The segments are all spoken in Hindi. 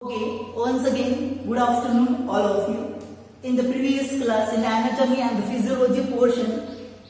Okay, once again, good afternoon all of you. In the previous class in anatomy and the physiology portion,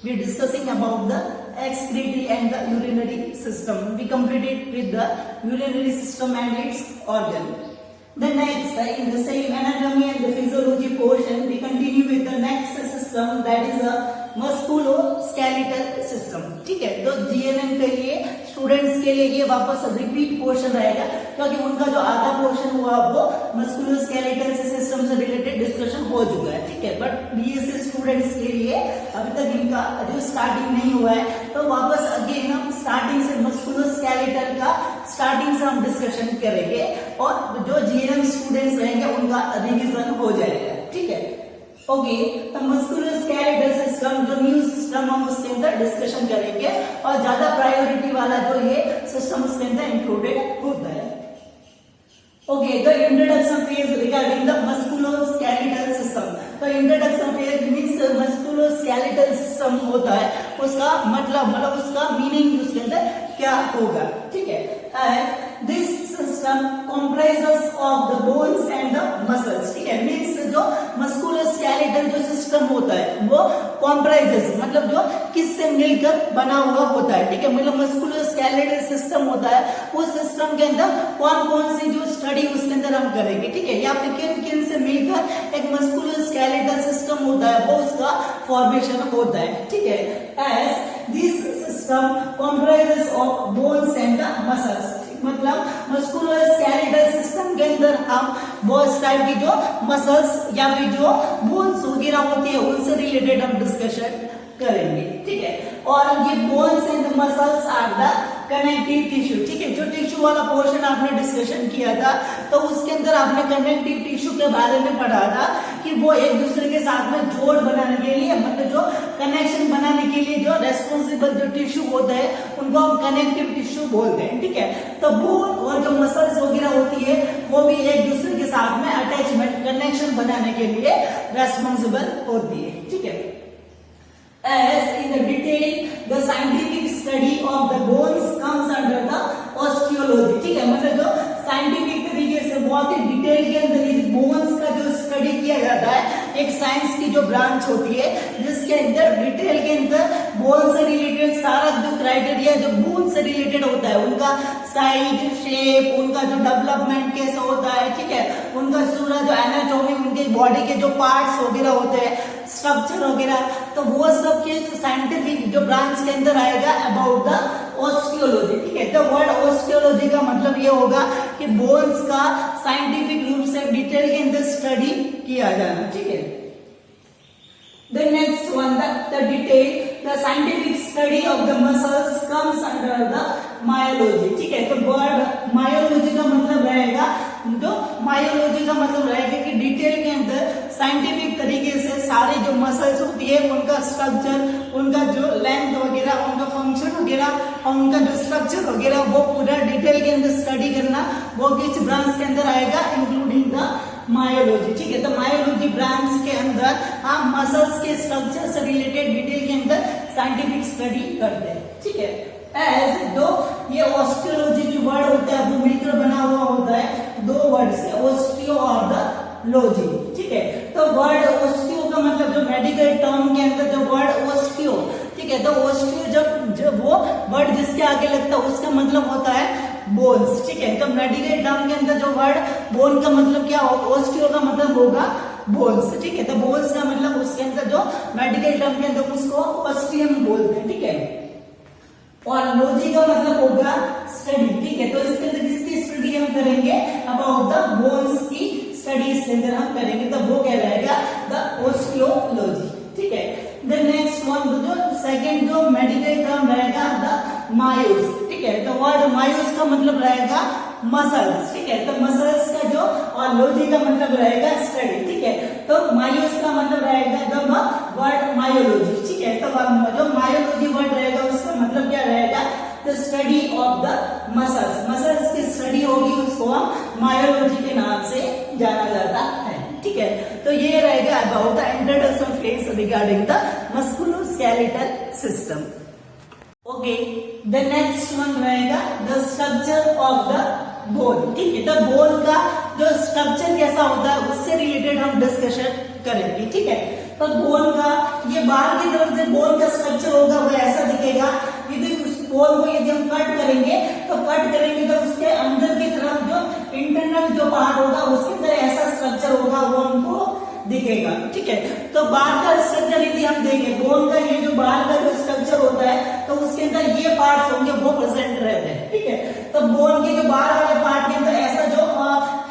we are discussing about the excretory and the urinary system. We completed with the urinary system and its organ. The next, in the same anatomy and the physiology portion, we continue with the next system, that is a musculoskeletal system. ठीक है, तो जीएनएम के लिए स्टूडेंट्स के लिए ये वापस रिपीट पोर्शन रहेगा क्योंकि उनका जो आधा पोर्शन हुआ वो मस्कुलोस्केलेटल सिस्टम से रिलेटेड डिस्कशन हो चुका है. ठीक है, बट बीएससी स्टूडेंट्स के लिए अभी तक इनका जो स्टार्टिंग नहीं हुआ है, तो वापस अगेन हम स्टार्टिंग से मस्कुलोस्केलेटल का स्टार्टिंग से हम डिस्कशन करेंगे और जो जीएनएम स्टूडेंट्स रहेंगे उनका रिविजन हो जाएगा. ठीक है, ओके, तो मस्कुलोस्केलेटल सिस्टम जो न्यू सिस्टम हम उसके अंदर डिस्कशन करेंगे और ज्यादा प्रायोरिटी वाला जो ये सिस्टम उसके अंदर इंक्लूडेड होता है. ओके, तो introduction phase regarding the musculoskeletal system. तो introduction phase means musculoskeletal system होता है, उसका मतलब उसका मीनिंग उसके अंदर क्या होगा. ठीक है, this system comprises of the bones and the muscles. ठीक है, मींस जो मस्कुलोस्केलेटल जो सिस्टम होता है वो comprises मतलब जो किससे मिलकर बना हुआ होता है. ठीक है, मतलब मस्कुलोस्केलेटल सिस्टम होता है, उस सिस्टम के अंदर कौन कौन सी जो स्टडी उसके अंदर हम करेंगे. ठीक है, या फिर किन किन से मिलकर एक मस्कुलोस्केलेटल सिस्टम होता है वो उसका फॉर्मेशन होता है. ठीक है, as this system comprises of bones and the muscles. मतलब मस्कुलोस्केलेटल सिस्टम के अंदर हम बहुत टाइप की जो मसल्स या फिर जो बोन्स वगैरह होती है उनसे रिलेटेड हम डिस्कशन करेंगे. ठीक है, और ये bones and muscles are the connective tissue. ठीक है, जो टिश्यू वाला पोर्शन आपने डिस्कशन किया था तो उसके अंदर आपने कनेक्टिव टिश्यू के बारे में पढ़ा था कि वो एक दूसरे के साथ में जोड़ बनाने के लिए मतलब जो कनेक्शन बनाने के लिए जो रेस्पॉन्सिबल जो टिश्यू होता है उनको हम कनेक्टिव टिश्यू बोलते हैं. ठीक है, तो बोन और जो मसल्स वगैरह होती है वो भी एक दूसरे के साथ में अटैचमेंट कनेक्शन बनाने के लिए रेस्पॉन्सिबल होती है. ठीक है, as in the detail the scientific study of the bones comes under the osteology. ठीक है, मतलब जो साइंटिफिक तरीके से बहुत ही डिटेल के अंदर इस बोन्स का जो स्टडी किया जाता है, एक साइंस की जो ब्रांच होती है जिसके अंदर डिटेल के अंदर बोन से रिलेटेड सारा जो क्राइटेरिया जो बोन से रिलेटेड होता है, उनका साइज, शेप, उनका जो डेवलपमेंट कैसे होता है. ठीक है, उनका पूरा जो एनाटॉमी, उनके बॉडी के जो पार्ट्स वगैरह होते हैं, स्ट्रक्चर वगैरह, तो वो सब के साइंटिफिक जो ब्रांच के अंदर आएगा अबाउट द ऑस्टियोलॉजी. ठीक है, तो वर्ड ऑस्टियोलॉजी का मतलब ये होगा कि बोन्स का साइंटिफिक रूप से डिटेल के अंदर स्टडी किया जाना. ठीक है, the next one the detail the scientific study of the muscles comes under the myology. ठीक है, तो वर्ड मायोलॉजी का मतलब रहेगा जो मायोलॉजी का मतलब रहेगा कि डिटेल के अंदर साइंटिफिक तरीके से सारे जो मसल्स होती है उनका स्ट्रक्चर, उनका जो लेंथ वगैरह, उनका फंक्शन वगैरह और उनका जो स्ट्रक्चर वगैरह वो पूरा डिटेल के अंदर स्टडी करना, वो किस ब्रांच के अंदर आएगा, इंक्लूडिंग द मायोलॉजी. ठीक है, तो मायोलॉजी ब्रांच के अंदर हम मसल्स के स्ट्रक्चर से रिलेटेड डिटेल के अंदर साइंटिफिक स्टडी करते हैं. ठीक है, एज दो ये ऑस्टियोलॉजी जो वर्ड होता है वो मिलकर बना हुआ होता है दो वर्ड से, ऑस्टियो और द लॉजी. ठीक है, तो वर्ड ऑस्टियो का मतलब जो मेडिकल टर्म के अंदर जो वर्ड ऑस्टियो, ठीक है, तो ऑस्टियो जब वो वर्ड जिसके आगे लगता है उसका मतलब होता है बोन्स. ठीक है, तो मेडिकल टर्म के अंदर जो वर्ड बोन का मतलब क्या होगा, ऑस्टियो का मतलब होगा बोन्स. ठीक है, तो बोन्स का मतलब उसके अंदर जो मेडिकल टर्म के अंदर उसको ऑस्टियम बोलते हैं. ठीक है, और लॉजी का मतलब होगा स्टडी. ठीक है, तो इसके अंदर किसकी स्टडी हम करेंगे, अबाउट द बोन्स की स्टडी इसके अंदर हम करेंगे, तो वो कहलाएगा द ऑस्टियोलॉजी. ठीक है, द नेक्स्ट वन जो सेकंड जो मेडिकल टर्म रहेगा द मायोस. ठीक है, तो वर्ड मायोस का मतलब रहेगा मसल्स. ठीक है, तो मसल्स का जो और लॉजी का मतलब रहेगा स्टडी. ठीक है, तो मायोस का मतलब रहेगा द वर्ड मायोलॉजी. ठीक है, तो जो मायोलॉजी वर्ड रहेगा उसका मतलब क्या रहेगा, the study of the muscles. Muscles की स्टडी होगी, उसको हम मायोलॉजी के नाम से जाना जाता है. ठीक है, तो ये रहेगा about the introduction phase regarding the musculoskeletal system. Okay, the next one रहेगा the structure of the bone. ठीक है, तो बोन का जो कैसा होता है उससे रिलेटेड हम डिस्कशन करेंगे, ठीक है। तो बोन का ये बाहर की तरफ से बोन का स्ट्रक्चर होगा वो ऐसा दिखेगा। यदि उस बोन को यदि हम कट करेंगे तो उसके अंदर की तरफ जो इंटरनल जो पार्ट होगा उसके अंदर ऐसा स्ट्रक्चर होगा वो हमको दिखेगा, ठीक है। तो बाहर का स्ट्रक्चर यदि हम देखें, बोन का ये जो बाहर का जो स्ट्रक्चर होता है तो उसके अंदर ये पार्ट्स होंगे वो प्रेजेंट रहते हैं, ठीक है। तो बोन के जो बाहर वाले पार्ट के अंदर ऐसा जो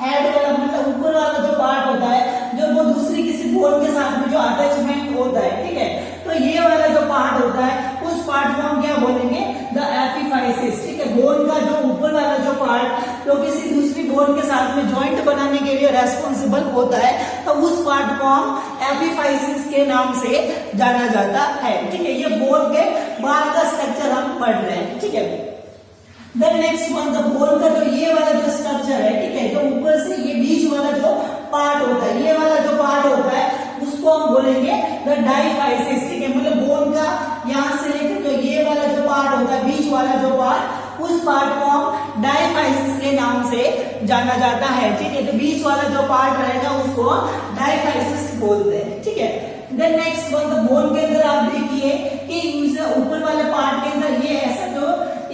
हेड वाला मतलब ऊपर वाला जो पार्ट होता है जो वो दूसरी किसी बोन के साथ में जो अटैचमेंट होता है, ठीक है। तो ये वाला जो पार्ट होता है उस पार्ट को हम क्या बोलेंगे, द एपिफाइसिस, ठीक है। बोन का जो ऊपर वाला जो पार्ट जो किसी दूसरी बोन के साथ में जॉइंट बनाने के लिए रेस्पॉन्सिबल होता है तो उस पार्ट को हम एपिफाइसिस के नाम से जाना जाता है, ठीक है। ये बोन के बाहर का स्ट्रक्चर हम पढ़ रहे हैं, ठीक है। Then next one, the bone का जो ये वाला जो स्ट्रक्चर है, ठीक है, जो ऊपर से ये बीच वाला जो पार्ट होता है, ये वाला जो पार्ट होता है उसको हम बोलेंगे द डाइफाइसिस, ठीक है। मतलब बोन का यहां से लेकर तो ये वाला जो पार्ट होता है बीच वाला जो पार्ट, उस पार्ट को हम डाइफाइसिस के नाम से जाना जाता है, ठीक है। तो बीच वाला जो पार्ट रहेगा उसको डाइफाइसिस बोलते हैं, ठीक है। Then next one, the bone के अंदर आप देखिए कि ऊपर वाले पार्ट के अंदर ये ऐसा जो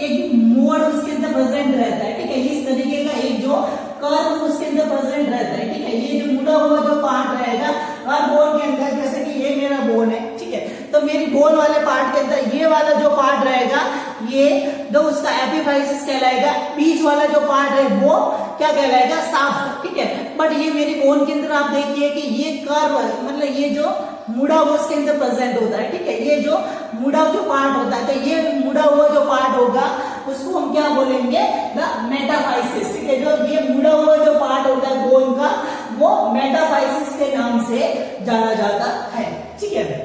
एक मोड़ उसके अंदर प्रेजेंट रहता है, ठीक है। इस तरीके का एक जो कर्व उसके अंदर प्रेजेंट रहता है, ठीक है। ये जो मुड़ा हुआ जो पार्ट रहेगा हर बोन के अंदर, जैसे कि ये मेरा बोन है, ठीक है। तो मेरी बोन वाले पार्ट के अंदर ये वाला जो पार्ट रहेगा ये जो उसका एपिफाइसिस कहलाएगा। बीच वाला जो पार्ट है वो क्या कहलाएगा, साफ, ठीक है। बट ये मेरी बोन के अंदर आप देखिए कि ये कर्व मतलब ये जो मुड़ा हुआ उसके अंदर प्रेजेंट होता है, ठीक है। ये जो मुड़ा जो पार्ट होता है तो ये मुड़ा हुआ जो पार्ट होगा उसको हम क्या बोलेंगे, द मेटाफाइसिस, ठीक है। जो ये मुड़ा हुआ जो पार्ट होता है बोन का वो मेटाफाइसिस के नाम से जाना जाता है, ठीक है।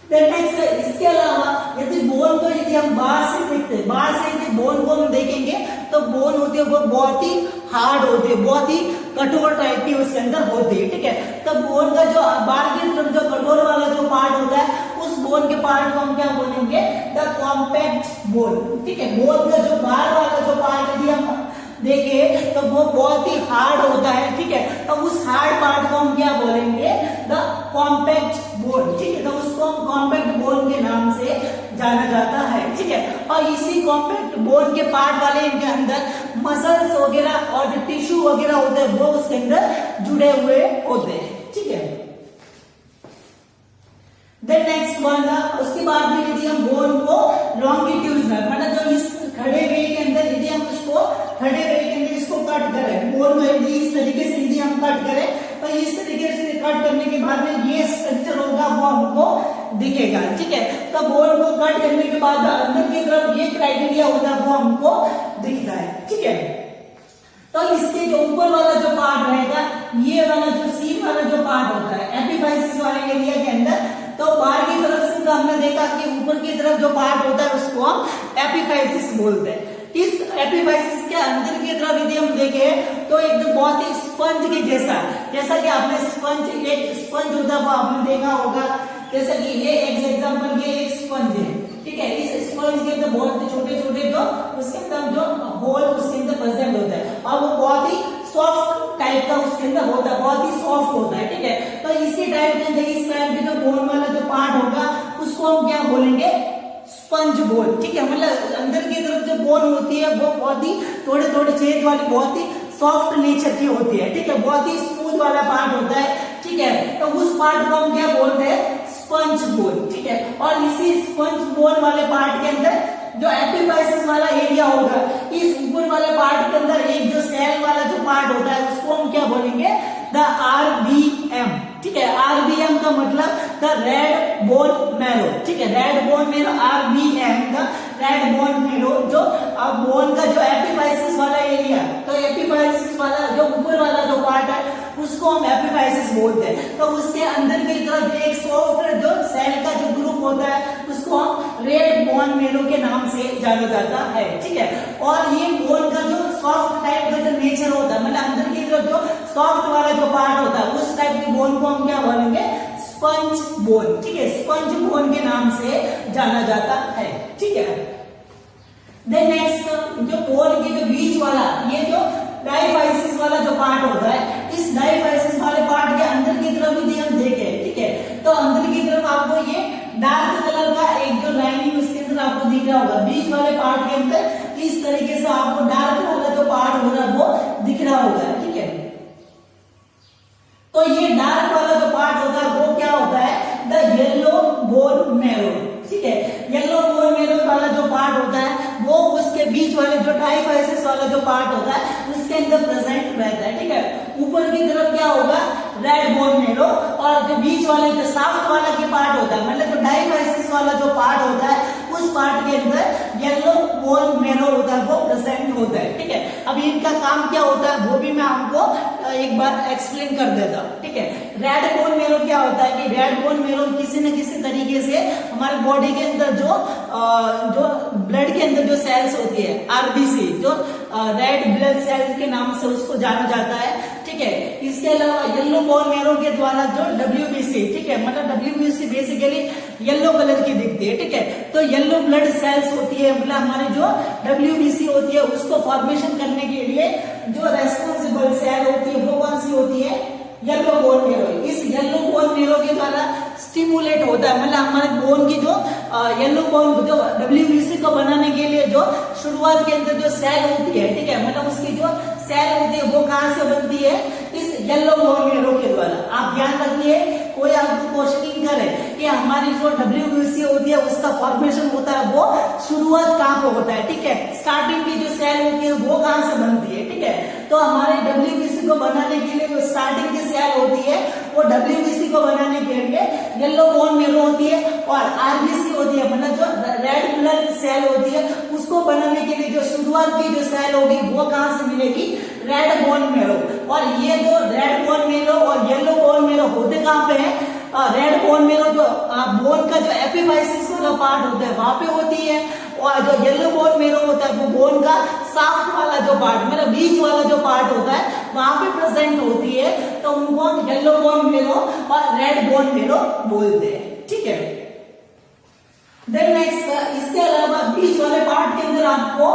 नेक्स्ट, इसके अलावा यदि बोन को यदि हम बाहर से देखते हैं, बाहर से यदि बोन को हम देखेंगे तो बोन होती है वो बहुत ही हार्ड होती है, बहुत ही कठोर टाइप की उसके अंदर होती है, ठीक है। तो बोन का जो बाहर की तरफ जो कठोर वाला जो पार्ट होता है उस बोन के पार्ट को हम क्या बोलेंगे, द कॉम्पैक्ट बोन, ठीक है। बोन का जो बाहर वाला जो पार्ट यदि हम देखें तो वो बहुत ही हार्ड होता है, ठीक है। तो उस हार्ड पार्ट को हम क्या बोलेंगे, द कॉम्पैक्ट बोन, ठीक है। तो उसको हम कॉम्पैक्ट बोन के नाम से जाना जाता है, ठीक है। और इसी कॉम्पैक्ट बोन के पार्ट वाले इनके अंदर मसल्स वगैरह और जो टिश्यू वगैरह होते हैं वो उसके अंदर जुड़े हुए होते हैं, ठीक है। देन नेक्स्ट वन, उसके बाद में यदि हम बोन को लॉन्गिट्यूडनल मतलब जो इस खड़े वे के अंदर यदि हम इसको खड़े वे के अंदर इसको कट करें, बोन को यदि इस तरीके से यदि हम कट करें तो इस तरीके से कट करने के बाद में ये स्ट्रक्चर होगा वो हमको दिखेगा, ठीक है। तो बोन को कट करने के बाद अंदर की तरफ ये क्राइटेरिया होता है वो हमको दिखता है, ठीक है। तो इसके जो ऊपर वाला जो पार्ट रहेगा ये वाला जो सीन वाला जो पार्ट होता है एपिफाइसिस वाले एरिया के अंदर, तो बाहर की तरफ से हमने देखा कि ऊपर की तरफ जो पार्ट होता है उसको हम एपिफाइसिस बोलते हैं। इस एपिफाइसिस के अंदर की तरफ यदि हम देखें तो एक बहुत ही स्पंज के जैसा कि आपने स्पंज एक स्पंज होता है वो आपने देखा होगा, जैसा कि ये एग्जांपल ये एक स्पंज है, ठीक है। इस स्पंज के अंदर बहुत छोटे छोटे जो उसके अंदर जो होल उसके अंदर प्रेजेंट होता है और वो बहुत ही सॉफ्ट टाइप का उसके अंदर होता है, बहुत ही सॉफ्ट होता है, ठीक है। तो इसी टाइप के अंदर इस टाइप के जो बोन वाला जो पार्ट होगा उसको हम क्या बोलेंगे, स्पंज बोन, ठीक है। मतलब अंदर की तरफ जो बोन होती है वो बहुत ही थोड़े थोड़े छेद वाली बहुत ही सॉफ्ट नेचर की होती है, ठीक है। बहुत ही स्मूथ वाला पार्ट होता है, ठीक है। तो उस पार्ट को हम क्या बोलते हैं, स्पंज बोन, ठीक है। और इसी स्पंज बोन वाले पार्ट के अंदर जो एपिफाइसिस वाला एरिया होगा इस ऊपर वाले पार्ट के अंदर एक जो सेल वाला जो पार्ट होता है उसको हम क्या बोलेंगे, द RBM, ठीक है। RBM का मतलब द रेड बोन मैरो, ठीक है। Red bone marrow RBM, the red bone marrow, जो बोन का जो एपिफाइसिस वाला एरिया, तो एपिफाइसिस वाला जो ऊपर वाला जो पार्ट है उसको हम एपिफाइसिस बोलते हैं। तो उसके अंदर की तरफ एक सॉफ्ट जो सेल का जो ग्रुप होता है उसको हम रेड बोन मैरो के नाम से जाना जाता है, ठीक है। और ये बोन का जो सॉफ्ट टाइप का जो नेचर होता है मतलब अंदर की तरफ जो सॉफ्ट वाला जो पार्ट होता है उस टाइप की बोन को हम क्या बोलेंगे, स्पंज बोन, ठीक है। स्पंज बोन के नाम से जाना जाता है, ठीक है। देन नेक्स्ट, जो बोन के जो बीच वाला ये जो डाइफाइसिस वाला जो पार्ट होता है इस आपको दिख रहा होगा, बीच वाले पार्ट के अंदर इस तरीके से आपको डार्क वाला जो पार्ट हो रहा है वो दिख रहा होगा, ठीक है। तो ये डार्क वाला जो पार्ट होता है वो क्या होता है, द येलो बोन मैरो, ठीक है। येलो बोन मैरो वाला जो पार्ट होता है वो उसके बीच वाले जो डायफाइसिस वाला जो पार्ट होता है उसके अंदर प्रेजेंट रहता है, ठीक है। ऊपर की तरफ क्या होगा, रेड बोन मैरो, और जो बीच वाले जो साफ्ट वाला की पार्ट होता है, मतलब जो डायफाइसिस वाला जो पार्ट होता है उस पार्ट के अंदर येलो बोन मैरो होता है वो प्रेजेंट होता है, ठीक है। अब इनका काम क्या होता है वो भी मैं आपको एक बार एक्सप्लेन कर देता हूं, ठीक है। रेड बोन मैरो क्या होता है कि रेड बोन मैरो किसी न किसी तरीके से हमारे बॉडी के अंदर जो ब्लड के अंदर जो सेल्स होती है आरबीसी, जो रेड ब्लड सेल्स के नाम से उसको जाना जाता है, ठीक है। इसके अलावा येलो बोन मैरो के द्वारा जो डब्ल्यूबीसी, ठीक है, मतलब डब्ल्यूबीसी बेसिकली येलो कलर की दिखती है, ठीक है। तो येलो ब्लड सेल्स होती है, मतलब हमारी जो डब्ल्यूबीसी होती है उसको फॉर्मेशन करने के लिए जो रेस्पॉन्सिबल सेल होती है वो कौन सी होती है, येलो बोन मैरो। इस येलो बोन मैरो के द्वारा स्टिमुलेट होता है, मतलब हमारे बोन की जो येलो बोन जो डब्ल्यूबीसी को बनाने के लिए जो शुरुआत के अंदर जो सेल होती है, ठीक है, मतलब उसकी जो सेल होती है वो कहां से बनती है, इस येलो बोन मैरो के द्वारा। आप ध्यान रखिए, कोई आपको क्वेश्चनिंग करे कि हमारी जो डब्ल्यूबीसी होती है उसका फॉर्मेशन होता है वो शुरुआत कहां पे होता है, ठीक है, स्टार्टिंग की जो सेल होती है वो कहां से बनती है, ठीक है। तो हमारे डब्ल्यूबीसी को बनाने के लिए जो स्टार्टिंग की सेल होती है वो डब्ल्यूबीसी को बनाने के लिए येलो बोन मैरो होती है, और आरबीसी होती है, मतलब जो रेड ब्लड सेल होती है उसको बनाने के लिए जो शुरुआत की जो सेल होगी वो कहां से मिलेगी, रेड बोन मैरो। और ये जो रेड बोन मैरो और येलो बोन मैरो होते कहां पे है, रेड बोन मैरो जो बोन का जो एपिफाइसिस वाला पार्ट होता है वहां पे होती है, और जो येलो बोन मैरो होता है वो बोन का साफ्ट वाला जो पार्ट, मतलब बीच वाला जो पार्ट होता है वहां पे प्रेजेंट होती है, तो उनको येलो बोन मैरो और रेड बोन मैरो बोलते हैं, ठीक है। देन नेक्स्ट, इसके अलावा बीच वाले पार्ट के अंदर आपको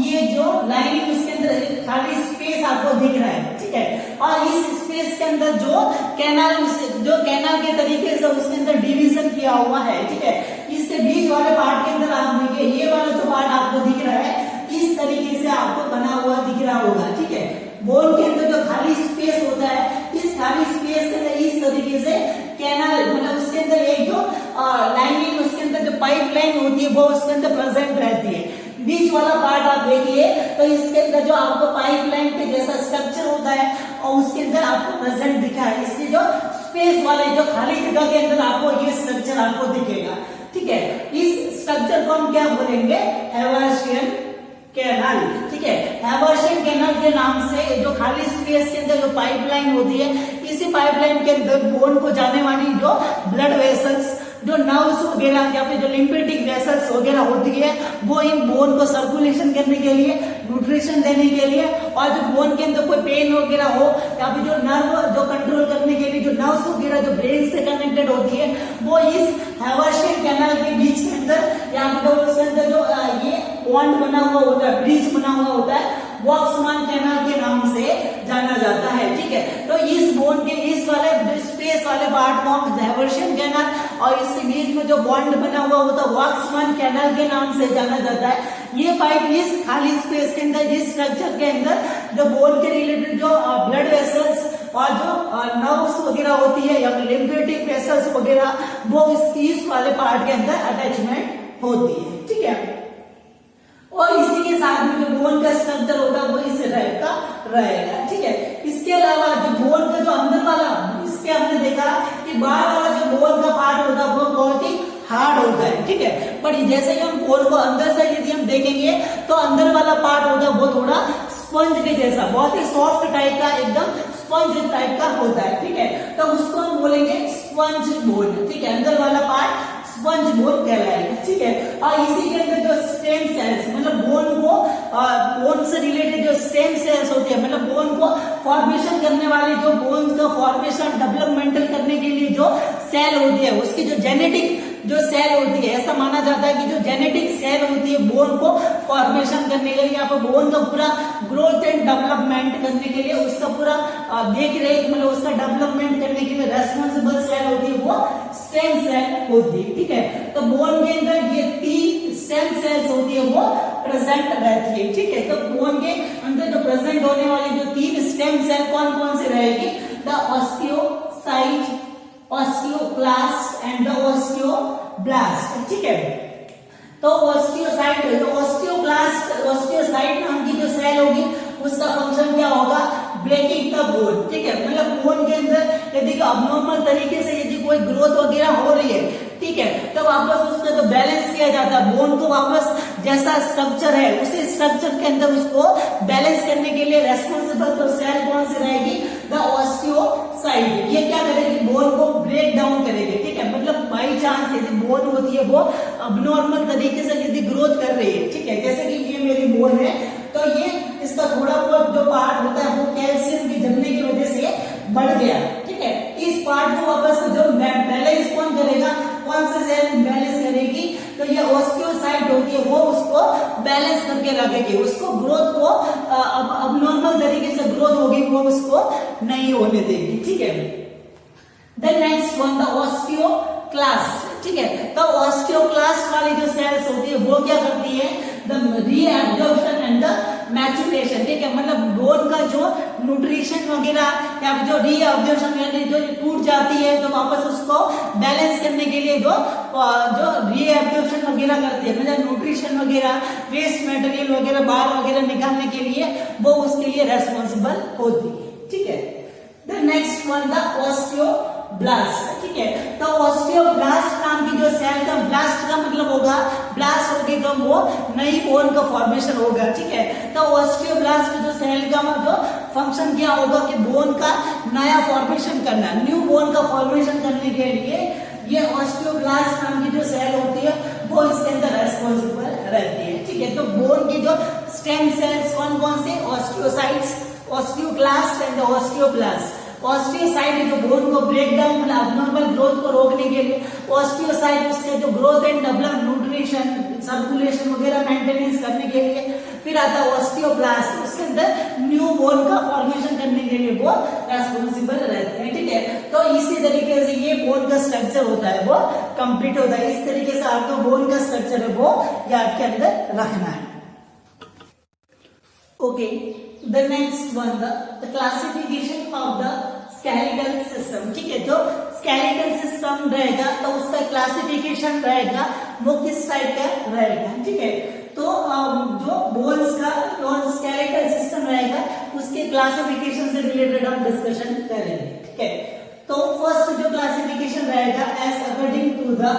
ये जो लाइनिंग उसके अंदर खाली स्पेस आपको दिख रहा है, ठीक है। और इस स्पेस के अंदर जो कैनाल के तरीके से उसके अंदर डिवीजन किया हुआ है, ठीक है। इसके बीच वाले पार्ट के अंदर आप देखिए ये वाला जो पार्ट आपको दिख रहा है इस तरीके से आपको बना हुआ दिख रहा होगा, ठीक है। बोन के अंदर जो खाली स्पेस होता है इस खाली स्पेस के अंदर इस तरीके से कैनाल, मतलब उसके अंदर एक जो लाइनिंग उसके अंदर जो पाइपलाइन होती है वो उसके अंदर प्रेजेंट रहती है। बीच वाला पार्ट आप देखिए तो इसके अंदर जो आपको पाइपलाइन के जैसा स्ट्रक्चर होता है और उसके अंदर आपको प्रेजेंट दिखा है, इसकी जो स्पेस वाले जो खाली जगह के अंदर आपको ये स्ट्रक्चर आपको दिखेगा, ठीक है। इस स्ट्रक्चर को हम क्या बोलेंगे, हेवर्शियन कैनाल, ठीक है। हेवर्शियन कैनाल के नाम से जो खाली स्पेस के अंदर जो पाइपलाइन होती है, इसी पाइपलाइन के अंदर बोन को जाने वाली जो ब्लड वेसल्स, जो नर्व्स वगैरह या फिर जो लिम्फेटिक वेसल्स वगैरह होती है वो इन बोन को सर्कुलेशन करने के लिए, न्यूट्रिशन देने के लिए, और जो बोन के अंदर कोई पेन वगैरह हो या फिर जो नर्व जो कंट्रोल करने के लिए जो नर्व्स वगैरह जो ब्रेन से कनेक्टेड होती है वो इस हेवर्शियन कैनाल के बीच के अंदर या फिर उसके अंदर जो ये बॉन्ड बना हुआ होता है, ब्रिज बना हुआ होता है, वॉक्समैन कैनाल के नाम से जाना जाता है, ठीक है। तो इस बोन के इस वाले जो स्पेस वाले पार्ट को हम हेवर्शियन कैनाल और इसके बीच में जो बॉन्ड बना हुआ होता है वॉक्समैन कैनाल के नाम से जाना जाता है। ये पाइप इस खाली स्पेस के अंदर, इस स्ट्रक्चर के अंदर जो बोन के रिलेटेड जो ब्लड वेसल्स और जो नर्व्स वगैरह होती है या लिम्फेटिक वेसल्स वगैरह वो इस वाले पार्ट के अंदर अटैचमेंट होती है, ठीक है। और इसी के साथ में जो बोन का स्ट्रक्चर होगा वो इस टाइप का रहेगा, ठीक है। इसके अलावा जो बोन का जो अंदर वाला, इसके हमने देखा कि बाहर वाला जो बोन का पार्ट होता है वो बहुत ही हार्ड होता है, ठीक है। पर जैसे ही हम बोन को अंदर से यदि हम देखेंगे तो अंदर वाला पार्ट होता है वो थोड़ा स्पंज के जैसा, बहुत ही सॉफ्ट टाइप का, एकदम स्पंज टाइप का होता है, ठीक है। तो उसको हम बोलेंगे स्पंज बोन, ठीक है। अंदर वाला पार्ट स्पंज बोन कहलाएगा, ठीक है। और इसी के अंदर जो स्टेम सेल्स, मतलब बोन से रिलेटेड जो स्टेम सेल्स होते हैं, मतलब बोन को फॉर्मेशन करने वाली, जो बोन का फॉर्मेशन डेवलपमेंटल करने के लिए जो सेल होती है उसकी जो जेनेटिक जो सेल होती है, ऐसा माना जाता है कि जो जेनेटिक सेल होती है बोन को फॉर्मेशन करने के लिए या फिर बोन का पूरा ग्रोथ एंड डेवलपमेंट करने के लिए उसका पूरा देख रेख, मतलब उसका डेवलपमेंट करने के लिए रेस्पॉन्सिबल सेल होती है वो स्टेम सेल होती है, ठीक है। तो बोन के अंदर ये 3 स्टेम सेल्स होती है वो प्रेजेंट रहती है, ठीक है। तो बोन के अंदर जो प्रेजेंट होने वाली जो 3 स्टेम सेल कौन कौन से रहेगी, the osteocyte, osteoclast and the osteoblast, ठीक है। तो ऑस्टियोसाइट, ऑस्टियोक्लास्ट, ऑस्टियोसाइट नाम की जो सेल होगी उसका फंक्शन क्या होगा, ब्रेकिंग द बोन, ठीक है। मतलब बोन के अंदर यदि अबनॉर्मल तरीके से यदि कोई ग्रोथ वगैरह हो रही है, ठीक है, तो वापस उसका जो बैलेंस किया जाता है, बोन को वापस जैसा स्ट्रक्चर है उसी स्ट्रक्चर के अंदर उसको बैलेंस करने के लिए रेस्पॉन्सिबल तो सेल कौन सी रहेगी, द ऑस्टियोसाइट। ये क्या करेगी, बोन को ब्रेक डाउन करेगी, ठीक है। मतलब बाई चांस यदि बोन होती है वो अबनॉर्मल तरीके से यदि ग्रोथ कर रही है, ठीक है, जैसे कि ये मेरी बोन है, तो ये इसका थोड़ा बहुत जो पार्ट होता है वो कैल्शियम की जमने की वजह से बढ़ गया, ठीक है। इस पार्ट को वापस जो बैलेंस कौन करेगा, कौन सा सेल बैलेंस करेगी, तो ये ऑस्टियोसाइट होती है वो उसको बैलेंस करके रखेगी, उसको ग्रोथ को अबनॉर्मल तरीके से ग्रोथ होगी वो उसको नहीं होने देगी, ठीक है। Then next one the osteoclast, ठीक है। तो ऑस्टियोक्लास्ट वाली जो सेल्स होती है वो क्या करती है, the reabsorption and the maturation, ठीक है। मतलब बोन का जो न्यूट्रिशन वगैरह या जो रीएब्जॉर्प्शन यानी जो टूट जाती है तो वापस उसको बैलेंस करने के लिए जो रीएब्जॉर्प्शन वगैरह करती है, मतलब न्यूट्रिशन वगैरह, वेस्ट मटेरियल वगैरह, बाहर वगैरह निकालने के लिए वो उसके लिए रेस्पॉन्सिबल होती है, ठीक है। The next one the osteoblast, ठीक है। तो ऑस्टियोब्लास्ट नाम की जो सेल का, ब्लास्ट का मतलब होगा ब्लास्ट होगी तो वो नई बोन का फॉर्मेशन होगा, ठीक है। तो ऑस्टियोब्लास्ट जो सेल का जो फंक्शन क्या होगा कि बोन का नया फॉर्मेशन करना, न्यू बोन का फॉर्मेशन करने के लिए ये ऑस्टियोब्लास्ट नाम की जो सेल होती है वो इसके अंदर रेस्पॉन्सिबल रहती है, ठीक है। तो बोन की जो स्टेम सेल्स कौन कौन से, osteocytes, osteoclast and osteoblast. Osteocyte जो बोन को ब्रेक डाउन मतलब अबनॉर्मल ग्रोथ को रोकने के लिए, ऑस्टियोसाइट उससे जो growth and develop nutrition circulation वगैरह मेंटेनेंस करने के लिए, फिर आता है ऑस्टियोब्लास्ट, उसके अंदर न्यू बोन का फॉर्मेशन करने के लिए वो रेस्पॉन्सिबल रहते हैं, ठीक है। तो इसी तरीके से ये बोन का स्ट्रक्चर होता है वो कंप्लीट होता है। इस तरीके से आपको बोन का स्ट्रक्चर है वो याद के अंदर रखना है। Okay, the next one the classification of the skeletal system, ठीक है। जो स्केलेटल सिस्टम रहेगा तो उसका क्लासिफिकेशन रहेगा वो किस टाइप का रहेगा, ठीक है। तो जो बोन्स का जो स्केलेटल सिस्टम रहेगा उसके क्लासिफिकेशन से रिलेटेड हम डिस्कशन करेंगे, ठीक है। तो फर्स्ट जो क्लासिफिकेशन रहेगा as according to the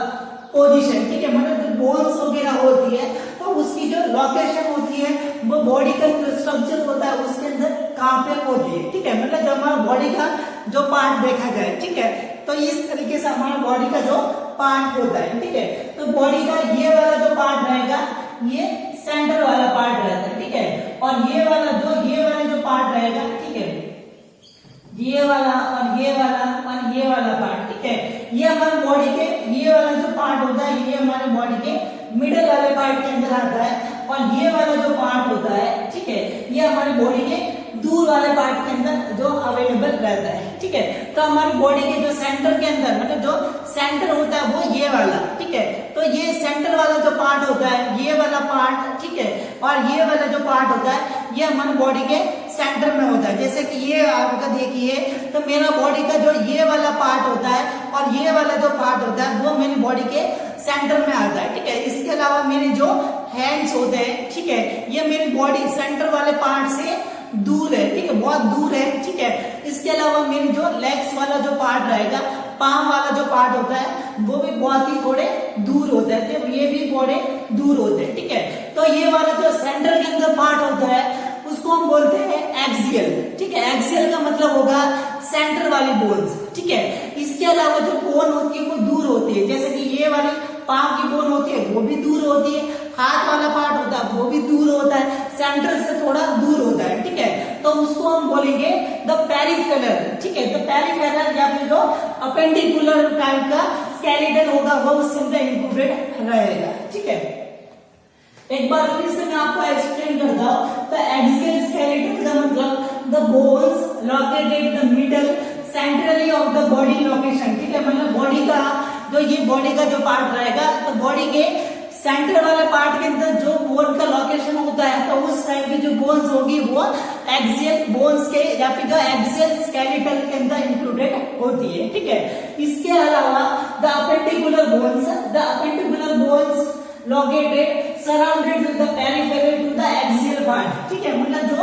position, ठीक है। मतलब जो बोन्स वगैरह होती है तो उसकी जो लोकेशन होती है वो बॉडी का जो स्ट्रक्चर होता है उसके अंदर कहाँ पे होती है, ठीक है। मतलब जब हमारा बॉडी का जो पार्ट देखा जाए, ठीक है, तो इस तरीके से हमारा बॉडी का जो पार्ट होता है, ठीक है। तो बॉडी का ये वाला जो पार्ट रहेगा ये सेंटर वाला पार्ट रहता है, ठीक है। और ये वाला जो पार्ट रहेगा, ठीक है, ये वाला और ये वाला और ये वाला पार्ट, ठीक है, ये हमारे बॉडी के ये वाला जो पार्ट होता है ये हमारे बॉडी के मिडिल वाले पार्ट के अंदर आता है। और ये वाला जो पार्ट होता है, ठीक है, ये हमारे बॉडी के दूर वाले पार्ट के अंदर जो अवेलेबल रहता है, ठीक है। तो हमारी बॉडी के जो सेंटर के अंदर मतलब जो सेंटर होता है वो ये वाला, ठीक है। तो ये सेंटर वाला जो पार्ट होता है ये वाला पार्ट, ठीक है, और ये वाला जो पार्ट होता है ये हमारे बॉडी के सेंटर में होता है। जैसे कि ये आपका देखिए तो मेरा बॉडी का जो ये वाला पार्ट होता है और ये वाला जो पार्ट होता है वो मेरी बॉडी के सेंटर में आता है, ठीक है। इसके अलावा मेरे जो हैंड्स होते हैं, ठीक है, ये मेरी बॉडी सेंटर वाले पार्ट से दूर है, ठीक है, बहुत दूर है, ठीक है। इसके अलावा मेरी जो लेग्स वाला जो पार्ट रहेगा, पाम वाला जो पार्ट होता है वो भी बहुत ही थोड़े दूर होते हैं, तो ये भी थोड़े दूर होते हैं, ठीक है। तो ये वाला जो सेंटर के अंदर पार्ट होता है उसको हम बोलते हैं एक्सियल, ठीक है। एक्सियल का मतलब होगा सेंटर वाली बोन्स, ठीक है। इसके अलावा जो बोन होती है वो दूर होती है, जैसे कि ये वाली पाम की बोन होती है वो भी दूर होती है, हाथ वाला पार्ट होता है वो भी दूर होता है, सेंटर से थोड़ा दूर होता है, ठीक है। तो उसको हम बोलेंगे द पेरिफेरल, ठीक है। द पेरिफेरल या फिर जो अपेंडिकुलर टाइप का स्केलेटल होगा वो उसके अंदर इंक्लूडेड रहेगा, ठीक है। एक बार फिर से मैं आपको एक्सप्लेन करता हूं। तो एक्सियल स्केलेटल का मतलब the bones located the middle centrally of the body location, ठीक है। मतलब बॉडी का जो ये बॉडी का जो पार्ट रहेगा तो बॉडी के सेंटर वाले पार्ट के अंदर जो बोन का लोकेशन होता है तो उस साइड की जो बोन्स होगी वो एक्सियल बोन्स के या फिर जो एक्सियल स्केलेटल के अंदर इंक्लूडेड होती है, ठीक है। इसके अलावा the appendicular bones located surrounded with the peripheral to the axial part, ठीक है। मतलब जो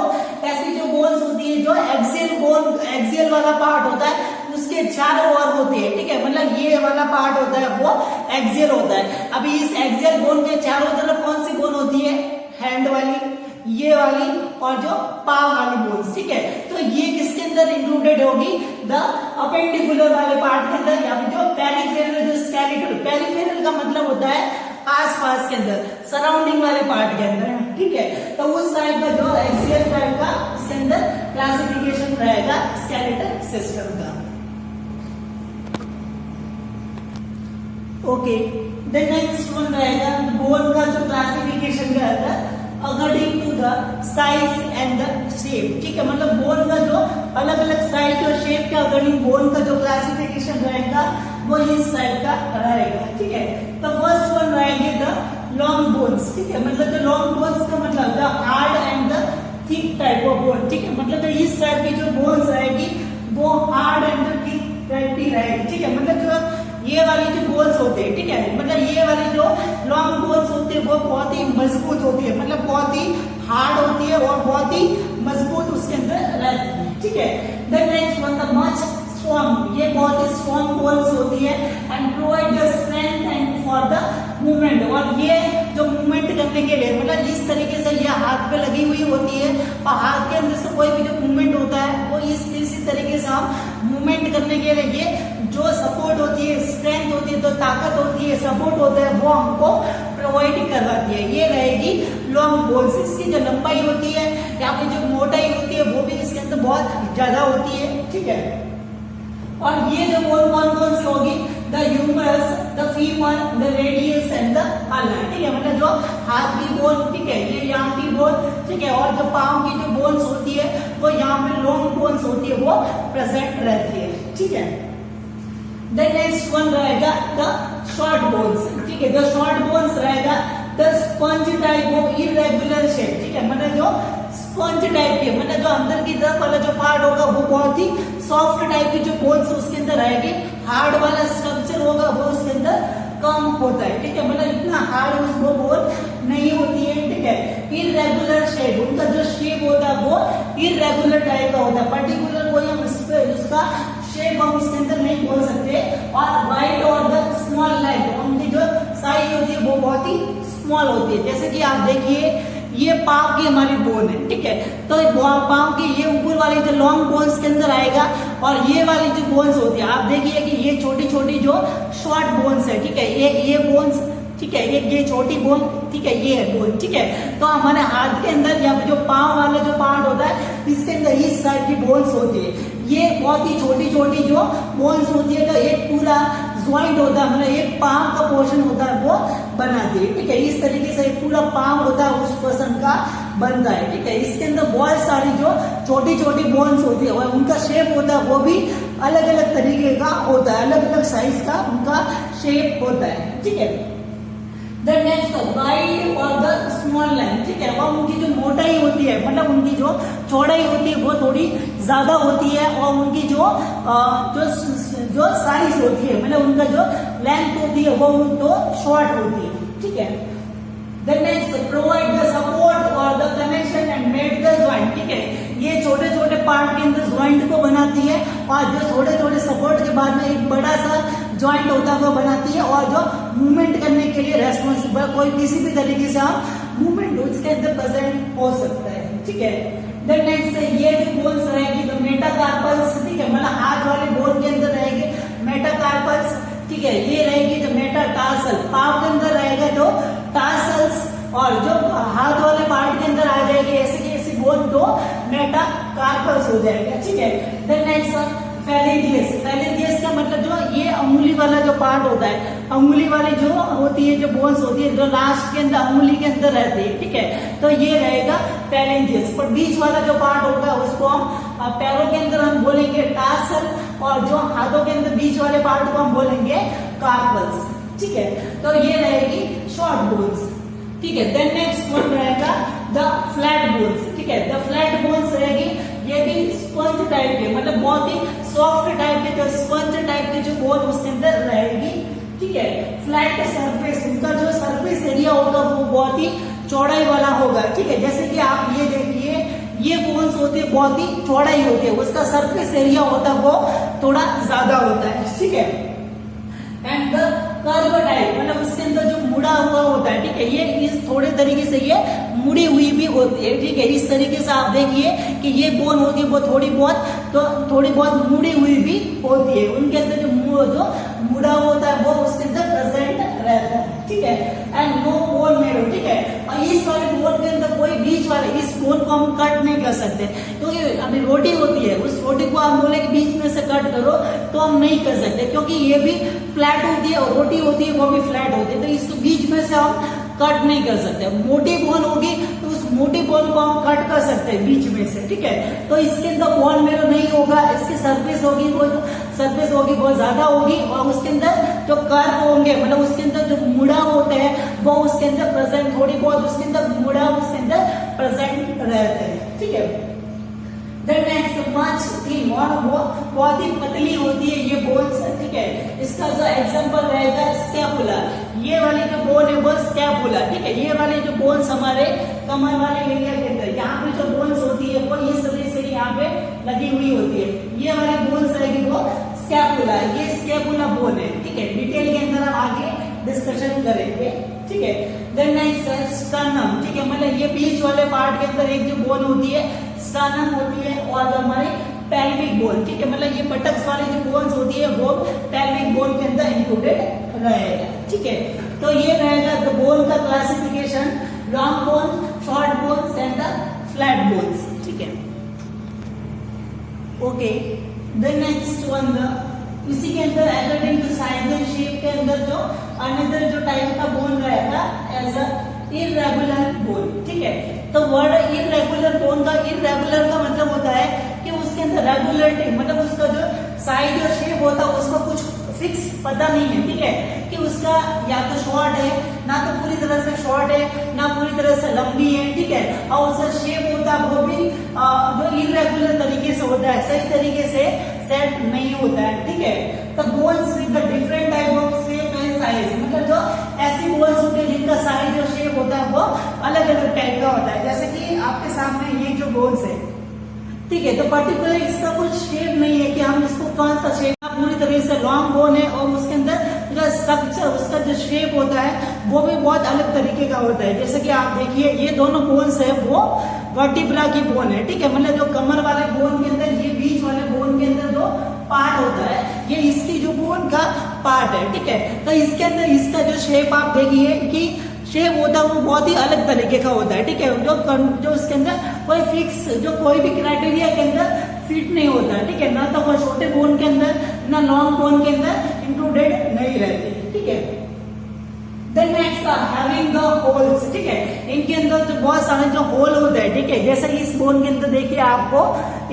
ऐसी जो बोन्स होती है, जो एक्सियल वाला पार्ट होता है उसके चारों ओर होती है, ठीक है। मतलब ये वाला पार्ट होता है वो एक्सियल होता है। अभी इस एक्सियल बोन के चारों तरफ कौन सी बोन होती है? हैंड वाली, ये वाली और जो पाव वाली बोन्स, ठीक है। तो ये किसके अंदर इंक्लूडेड होगी? द अपेंडिकुलर वाले पार्ट के अंदर या फिर जो पेरिफेरल जो स्केलेटल, पेरिफेरल का मतलब होता है आसपास के अंदर, सराउंडिंग वाले पार्ट के अंदर, ठीक है। तो उस साइड का जो एक्सियल टाइप का इसके अंदर क्लासिफिकेशन रहेगा स्केलेटल सिस्टम का। ओके, द नेक्स्ट वन रहेगा बोन का जो क्लासिफिकेशन रहेगा according to the size and the shape, ठीक है। मतलब बोन का जो अलग अलग साइज और शेप के अकॉर्डिंग बोन का जो क्लासिफिकेशन रहेगा वो इस साइड का रहेगा, ठीक है। तो फर्स्ट वन रहेंगे द लॉन्ग बोन्स, ठीक है। मतलब जो लॉन्ग बोन्स का मतलब the hard and the thick type of bone, ठीक है। मतलब इस टाइप की जो बोन्स रहेगी वो हार्ड एंड थिक टाइप की रहेगी, ठीक है। मतलब जो ये वाली जो बोन्स होते हैं, ठीक है, मतलब ये वाली जो लॉन्ग बोन्स होती है वो बहुत ही मजबूत होती है, मतलब बहुत ही हार्ड होती है और बहुत ही मजबूत उसके अंदर रहती है, ठीक है। Then next one the much strong, ये बहुत ही स्ट्रॉन्ग बोन्स होती है and provide the strength and for the movement, और ये जो मूवमेंट करने के लिए मतलब इस तरीके से ये हाथ पे लगी हुई होती है और हाथ के अंदर से कोई भी जो मूवमेंट होता है वो इसी तरीके से हम मूवमेंट करने के लिए ये जो सपोर्ट होती है, स्ट्रेंथ होती है, जो ताकत होती है, सपोर्ट होता है वो हमको प्रोवाइड करवाती है। ये रहेगी लॉन्ग बोन्स। इसकी जो लंबाई होती है या फिर जो मोटाई होती है वो भी इसके अंदर बहुत ज्यादा होती है, ठीक है। और ये जो बोन कौन कौन सी होगी? The humerus, the femur, the radius and the ulna, ठीक है। मतलब जो हाथ की बोन, ठीक है, ये यहाँ की बोन, ठीक है, और जो पाँव की जो बोन्स होती है वो यहाँ पे लॉन्ग बोन्स होती है वो प्रेजेंट रहती है, ठीक है। देन नेक्स्ट वन रहेगा द शॉर्ट बोन्स, ठीक है। जो शॉर्ट बोन्स रहेगा the sponge type of irregular shape, ठीक है। मतलब जो स्पंज टाइप के, मतलब जो अंदर की तरफ वाला जो पार्ट होगा वो बहुत ही सॉफ्ट टाइप की जो बोन्स उसके अंदर रहेगी, हार्ड वाला स्ट्रक्चर होगा वो उसके अंदर कम होता है, ठीक है। मतलब इतना हार्ड उसको बोन नहीं होती है, ठीक है। इरेगुलर शेप, उनका जो शेप होता है वो इरेगुलर टाइप का होता है, पर्टिकुलर कोई हम उसका शेप हम उसके अंदर नहीं बोल सकते। और वाइड और द स्मॉल लाइक, उनकी जो साइज होती है वो बहुत ही स्मॉल होती है। जैसे कि आप देखिए ये पाँव की हमारी बोन है, ठीक है। तो पाँव की ये ऊपर वाली जो लॉन्ग बोन्स के अंदर आएगा और ये वाली जो बोन्स होती है आप देखिए कि ये छोटी छोटी जो शॉर्ट बोन्स है, ठीक है, ये बोन्स, ठीक है, ये छोटी बोन, ठीक है, ये है बोन, ठीक है। तो हमारे हाथ के अंदर या जो पाँव वाला जो पार्ट होता है इसके अंदर इस टाइप की बोन्स होती है। ये बहुत ही छोटी छोटी जो बोन्स होती है तो एक पूरा ज्वाइंट होता है, मतलब एक पाँव का पोर्शन होता है वो बनाती है, ठीक है। इस तरीके से पूरा पाँव होता है उस पर्सन का बनता है, ठीक है। इसके अंदर बहुत सारी जो छोटी छोटी बोन्स होती है और उनका शेप होता है वो भी अलग अलग तरीके का होता है, अलग अलग साइज का उनका शेप होता है, ठीक है। द नेक्स्ट वाइड और द स्मॉल लाइन, ठीक है। और उनकी जो मोटाई होती है मतलब उनकी जो चौड़ाई होती है वो थोड़ी ज्यादा होती है और उनकी जो साइज होती है मतलब उनका जो लेंथ होती है वो तो शॉर्ट होती है, ठीक है। The next provide the support और the connection and made the joint, ठीक है। ये छोटे छोटे पार्ट के अंदर ज्वाइंट को बनाती है और जो छोटे छोटे सपोर्ट के बाद में एक बड़ा सा ज्वाइंट होता है वो बनाती है और जो मूवमेंट करने के लिए रेस्पॉन्सिबल कोई किसी भी तरीके से हम मूवमेंट उसके अंदर प्रेजेंट हो सकता है, ठीक है। देन नेक्स्ट ये जो बोन्स रहेगी तो मेटाकार्पल्स, ठीक है, मतलब हाथ वाले बोन के अंदर रहेंगे मेटाकार्पल्स, ठीक है। ये रहेगी तो मेटाटार्सल, पाँव के अंदर रहेगा तो टार्सल्स और जो हाथ वाले पार्ट के अंदर आ जाएगी ऐसे की ऐसी बोन तो मेटाकार्पल्स हो जाएगा, ठीक है। देन नेक्स्ट फैलेंजियस का मतलब जो ये अंगुली वाला जो पार्ट होता है, अंगुली वाली जो होती है जो बोन्स होती है जो लास्ट के अंदर अंगुली के अंदर रहती है, ठीक है। तो ये रहेगा फैलेंजियस। पर बीच वाला जो पार्ट होगा उसको हम पैरों के अंदर हम बोलेंगे टार्सल और जो हाथों के अंदर बीच वाले पार्ट को हम बोलेंगे कार्पल्स, ठीक है। तो ये रहेगी शॉर्ट बोन्स, ठीक है। देन नेक्स्ट वन रहेगा द फ्लैट बोन्स, ठीक है। द फ्लैट बोन्स रहेगी, ये भी स्पंज टाइप के, मतलब बहुत ही सॉफ्ट टाइप के, जो स्पंज टाइप के जो बोन उसके अंदर रहेगी, ठीक है। फ्लैट सरफेस, उनका जो सरफेस एरिया होगा वो बहुत ही चौड़ाई वाला होगा, ठीक है। जैसे कि आप ये देखिए, ये बोन्स होते हैं बहुत ही चौड़ाई होती है, उसका सरफेस एरिया होता है वो थोड़ा ज्यादा होता है, ठीक है। एंड द कर्व टाइप, मतलब उसके अंदर जो मुड़ा हुआ होता है, ठीक है, ये इस थोड़े तरीके से ये मुड़ी हुई भी होती है, ठीक है। इस तरीके से आप देखिए कि ये बोन होती है वो थोड़ी बहुत मुड़ी हुई भी होती है, उनके अंदर जो मुड़ा होता है वो उसके अंदर प्रेजेंट रहता है, ठीक है। एंड नो बोन मेरो, ठीक है। और इस वाले बोन के अंदर कोई बीच वाले इस बोन को हम कट नहीं कर सकते, क्योंकि तो अभी रोटी होती है, उस रोटी को आप बोले कि बीच में से कट करो तो हम नहीं कर सकते, क्योंकि ये भी फ्लैट होती है और रोटी होती है वो भी फ्लैट होती है, तो इसको बीच में से हम कट नहीं कर सकते। मोटी बोन होगी तो उस मोटी बोन को हम कट कर सकते हैं बीच में से, ठीक है। तो इसके अंदर बोन मेरो नहीं होगा, इसकी सरफेस होगी बहुत ज्यादा होगी, और उसके अंदर जो कर्व होंगे, मतलब उसके अंदर जो मुड़ा होते हैं वो उसके अंदर प्रेजेंट, थोड़ी बहुत उसके अंदर मुड़ा उसके अंदर प्रेजेंट रहते हैं, ठीक है। देन नेक्स्ट मच थिन, और वो बहुत ही पतली होती है ये बोन्स, ठीक है। इसका जो एग्जांपल रहेगा स्कैपुला, ये वाली जो बोन है वो स्कैपुला, ठीक है। ये वाले जो बोन्स हमारे कमर वाले एरिया के अंदर, यहाँ पे जो बोन्स होती है वो इस तरह से यहाँ पे लगी हुई होती है, ये वाली बोन्स रहेगी वो स्कैपुला, ये स्कैपुला बोन है, ठीक है। डिटेल के अंदर हम आगे डिस्कशन करेंगे, ठीक है। देन नेक्स्ट स्टर्नम, ठीक है, मतलब ये बीच वाले पार्ट के अंदर एक जो बोन होती है स्टर्नम होती है, और हमारी पेल्विक बोन, ठीक है, मतलब ये बटक्स वाली जो बोन्स होती है वो पेल्विक बोन के अंदर इंक्लूडेड रहेगा, ठीक है। तो ये रहेगा द बोन का classification, long bone, short bones and the flat bones, ठीक है। ओके, देन नेक्स्ट वन इसी के अंदर according to size and shape के अंदर जो अनदर जो टाइप का बोन रहेगा एज अ इरेगुलर बोन, ठीक है। तो वर्ड इरेगुलर बोन का, इरेगुलर का मतलब होता है कि उसके अंदर रेगुलरिटी, मतलब उसका जो साइज और शेप होता है उसका कुछ फिक्स पता नहीं है, ठीक है, कि उसका या तो शॉर्ट है, ना तो पूरी तरह से शॉर्ट है, ना पूरी तरह से लंबी है, ठीक है। और उसका शेप होता है वो भी जो इरेगुलर तरीके से होता है, सही तरीके से सेट नहीं होता है, ठीक है। तो bones with the different type of shape and size, मतलब जो ऐसी बोन्स होती है जिनका साइज और शेप होता है वो अलग अलग टाइप का होता है, जैसे कि आपके सामने ये जो बोन्स है, ठीक है। तो पर्टिकुलर इसका कुछ शेप नहीं है कि हम इसको कौन सा शेप, पूरी तरह से लॉन्ग बोन है और उसके अंदर जो स्ट्रक्चर, उसका जो शेप होता है वो भी बहुत अलग तरीके का होता है। जैसे कि आप देखिए ये दोनों बोन्स है वो वर्टिब्रा की बोन है, ठीक है, मतलब जो कमर वाले बोन के अंदर, ये बीच वाले बोन के अंदर जो पार्ट होता है ये इसकी जो बोन का पार्ट है, ठीक है। तो इसके अंदर इसका जो शेप आप देखिए कि शेप होता है वो बहुत ही अलग तरीके का होता है, ठीक है। जो उसके अंदर कोई फिक्स, जो कोई भी क्राइटेरिया के अंदर फिट नहीं होता है, ठीक है, ना तो वो छोटे बोन के अंदर ना लॉन्ग बोन के अंदर इंक्लूडेड नहीं रहते, ठीक है। Then next having the holes, ठीक है, इनके अंदर तो बहुत सारे जो होल होते हैं, ठीक है, जैसे इस बोन के अंदर देखिए आपको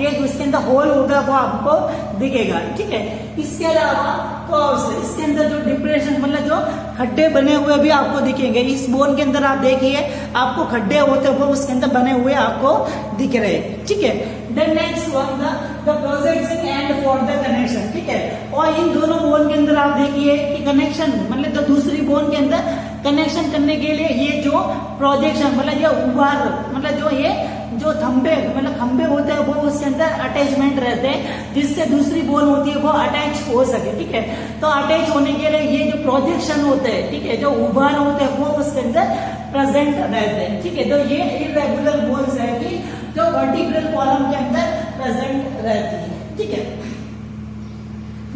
एक उसके अंदर होल होगा वो आपको दिखेगा, ठीक है। इसके अलावा कर्व्स, इसके अंदर जो डिप्रेशन, मतलब जो खड्डे बने हुए भी आपको दिखेंगे, इस बोन के अंदर आप देखिए आपको खड्डे होते हैं वो उसके अंदर बने हुए आपको दिख रहे हैं, ठीक है। Then next one the projection and for the connection, ठीक है। और इन दोनों बोन के अंदर आप देखिए कि कनेक्शन, मतलब जो दूसरी बोन के अंदर कनेक्शन करने के लिए ये जो प्रोजेक्शन, मतलब ये उभार, मतलब जो ये जो खंबे, मतलब खंबे होते हैं वो उसके अंदर अटैचमेंट रहते हैं जिससे दूसरी बोन होती है वो अटैच हो सके, ठीक है। तो अटैच होने के लिए ये जो प्रोजेक्शन होते हैं, ठीक है, जो उभार होते हैं वो उसके अंदर प्रेजेंट रहते हैं, ठीक है। तो ये इरेगुलर बोन्स है कि जो वर्टिब्रल कॉलम के अंदर प्रेजेंट रहती है, ठीक है।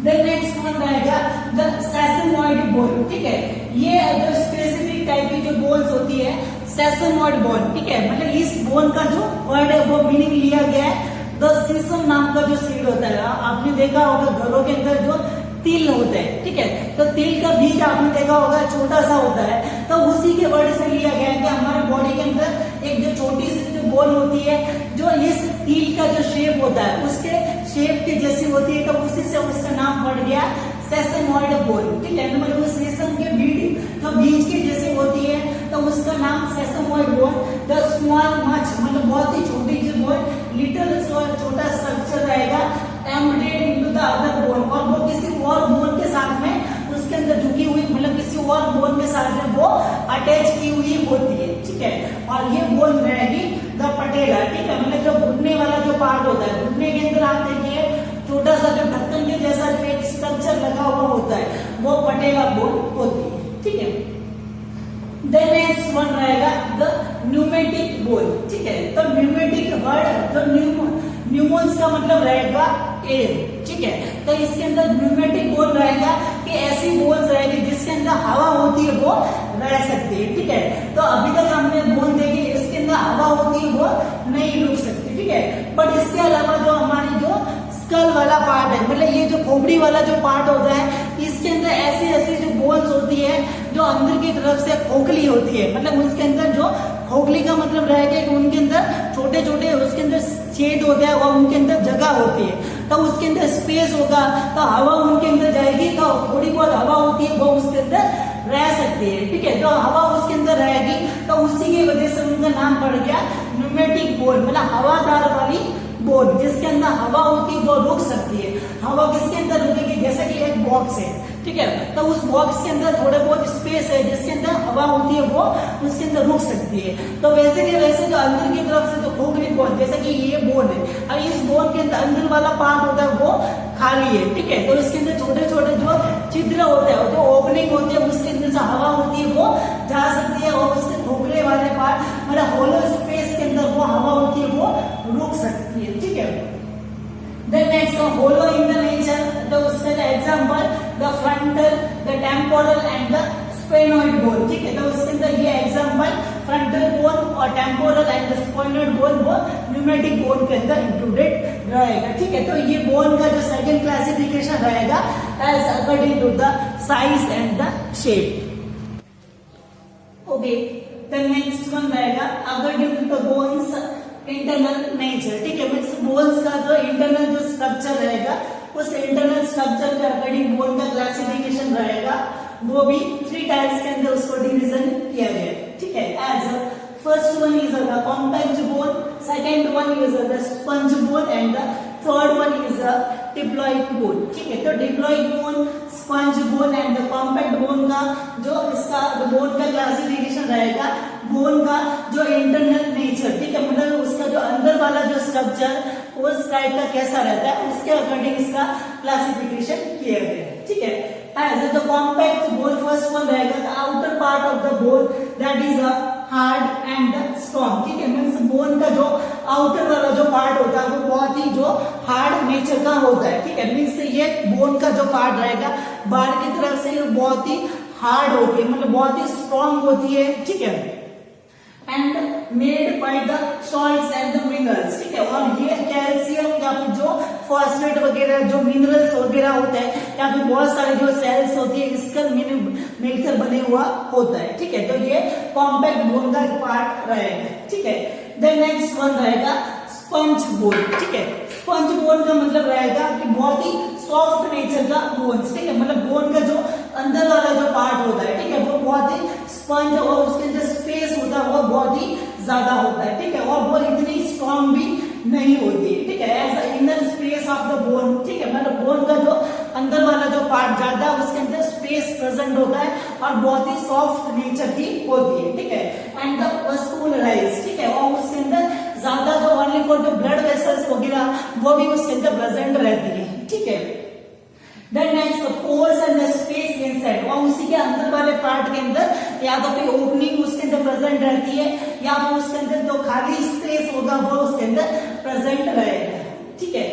देन नेक्स्ट वन रहेगा द सेसमोइड बोन, ठीक है। ये जो स्पेसिफिक टाइप की जो बोन्स होती है सेसमोइड बोन, ठीक है, मतलब इस बोन का जो वर्ड है वो मीनिंग लिया गया है द सीसम नाम का जो सीड होता है, आपने देखा होगा घरों के अंदर जो तिल होते हैं, ठीक है। तो तिल का बीज आपने देखा होगा छोटा सा होता है, तो उसी के वर्ड से लिया गया है कि हमारे बॉडी के अंदर एक जो छोटी सी जो बोन होती है जो इस तिल का जो शेप होता है उसके शेप के जैसी होती है, तो उसी से उसका नाम पड़ गया सेसमॉइड बोन, ठीक है, मतलब वो सेसम के बीज के जैसे होती है तो उसका नाम सेसमॉइड बोन। द स्मॉल मच मतलब बहुत ही छोटी सी बोन, लिटिल छोटा स्ट्रक्चर रहेगा embedded into the other bone, और वो किसी और बोन के साथ में उसके अंदर झुकी हुई मतलब किसी और बोन के साथ में वो अटैच की हुई होती है, ठीक है। और ये बोन रहेगी द पटेला, ठीक है, मतलब जो घुटने वाला जो पार्ट होता है, घुटने के अंदर आप देखिए छोटा सा जो ढक्कन के जैसा जो एक स्ट्रक्चर लगा हुआ होता है वो पटेला बोन होती है, ठीक है। देन नेक्स्ट वन रहेगा द न्यूमेटिक बोन, ठीक है। तो न्यूमेटिक वर्ड जो न्यूमोन्स का मतलब रहेगा एयर, ठीक है। तो इसके अंदर न्यूमेटिक बोन रहेगा कि ऐसी बोन्स रहेगी जिसके अंदर हवा होती है वो रह सकती है, ठीक है। तो अभी तक हमने बोन देखी इसके अंदर हवा होती है वो नहीं रुक सकती, ठीक है। बट इसके अलावा जो हमारी जो स्कल वाला पार्ट है, मतलब ये जो खोपड़ी वाला जो पार्ट होता है, इसके अंदर ऐसी ऐसी जो बोन्स होती है जो अंदर की तरफ से खोखली होती है, मतलब उसके अंदर जो खोखली का मतलब रहेगा कि उनके अंदर छोटे छोटे उसके अंदर छेद होते हैं और उनके अंदर जगह होती है, तो उसके अंदर स्पेस होगा तो हवा उनके अंदर जाएगी, तो थोड़ी बहुत हवा होती है वो उसके अंदर रह सकती है, ठीक है। तो हवा उसके अंदर रहेगी तो उसी की वजह से उनका नाम पड़ गया न्यूमेटिक बोन, मतलब हवादार वाली बोन, जिसके अंदर हवा होती है वो रुक सकती है। हवा किसके अंदर रुकेगी, जैसे कि एक बॉक्स है, ठीक है, तो उस बॉक्स के अंदर थोड़े बहुत स्पेस है जिसके अंदर हवा होती है वो उसके अंदर रुक सकती है। तो वैसे के वैसे जो अंदर की तरफ से जो खोखली बोन, जैसे कि ये बोन है, अब इस बोन के अंदर अंदर वाला पार्ट होता है वो खाली है, ठीक है। तो इसके अंदर छोटे छोटे जो छिद्र होते हैं, जो ओपनिंग होती है उसके अंदर जो हवा होती है वो जा सकती है, और उसके खोखले वाले पार्ट मतलब होलो स्पेस के अंदर वो हवा होती है वो रुक सकती है, ठीक है। Then next hollow in the nature, तो उसका example the frontal, the temporal and the sphenoid bone, ठीक है। तो उसके अंदर ये एग्जाम्पल फ्रंटल बोन और temporal and the sphenoid bone वो न्यूमेटिक बोन के अंदर इंक्लूडेड रहेगा, ठीक है। तो ये बोन का जो सेकंड क्लासिफिकेशन रहेगा as according to the size and the shape, okay. The next one रहेगा according to the bones internal nature, ठीक है, मीन्स बोन्स का जो इंटरनल जो स्ट्रक्चर रहेगा उस इंटरनल स्ट्रक्चर के अकॉर्डिंग बोन का क्लासिफिकेशन रहेगा, वो भी 3 टाइप्स के अंदर उसको डिवीजन किया गया है, ठीक है। As first one is the compact bone, second one is the sponge bone and the third one is the diploid bone, ठीक है। तो diploid bone, sponge bone and the compact bone का जो इसका बोन का क्लासिफिकेशन रहेगा, बोन का जो इंटरनल नेचर, ठीक है, मतलब उसका जो अंदर वाला जो स्ट्रक्चर उस टाइप का कैसा रहता है उसके अकॉर्डिंग इसका क्लासिफिकेशन किया गया है, ठीक है। As the compact bone, first one रहेगा the outer part of the bone that is hard and strong, ठीक है, मीन्स बोन का जो आउटर वाला जो पार्ट होता है वो बहुत ही जो हार्ड नेचर का होता है, ठीक है। मीन्स ये बोन का जो पार्ट रहेगा बाहर की तरफ से बहुत ही हार्ड होती है, मतलब बहुत ही स्ट्रॉन्ग होती है, ठीक है। And made by the salts and the minerals, ठीक है। और ये कैल्शियम या फिर जो फॉस्फेट वगैरह जो मिनरल्स वगैरह होते हैं या फिर बहुत सारे जो सेल्स होती है इसका मिलकर बने हुआ होता है, ठीक है। तो ये कॉम्पैक्ट बोन का पार्ट रहेगा, ठीक है। देन नेक्स्ट वन रहेगा स्पंज बोन, ठीक है। स्पंज बोन का मतलब रहेगा कि बहुत ही सॉफ्ट नेचर का बोन्स, ठीक है, मतलब बोन का जो अंदर वाला जो पार्ट होता है, ठीक है, वो बहुत ही स्पंज और उसके अंदर स्पेस होता है वो बहुत ही ज्यादा होता है, ठीक है, और वो इतनी स्ट्रॉन्ग भी नहीं होती है, ठीक है। As inner space of the bone, ठीक है, मतलब बोन का जो अंदर वाला जो पार्ट ज्यादा है उसके अंदर स्पेस प्रेजेंट होता है और बहुत ही सॉफ्ट नेचर की होती है, ठीक है। एंड द वस्कुलराइज, ठीक है, और उसके अंदर ज्यादा जो ओनली फॉर जो ब्लड वेसल्स वगैरह वो भी उसके अंदर प्रेजेंट रहती है, ठीक है। Then next pores and the space inside, और उसी के अंदर वाले पार्ट के अंदर या तो फिर ओपनिंग उसके अंदर प्रेजेंट रहती है या फिर उसके अंदर जो खाली स्पेस होगा वो उसके अंदर प्रेजेंट रहेगा, ठीक है।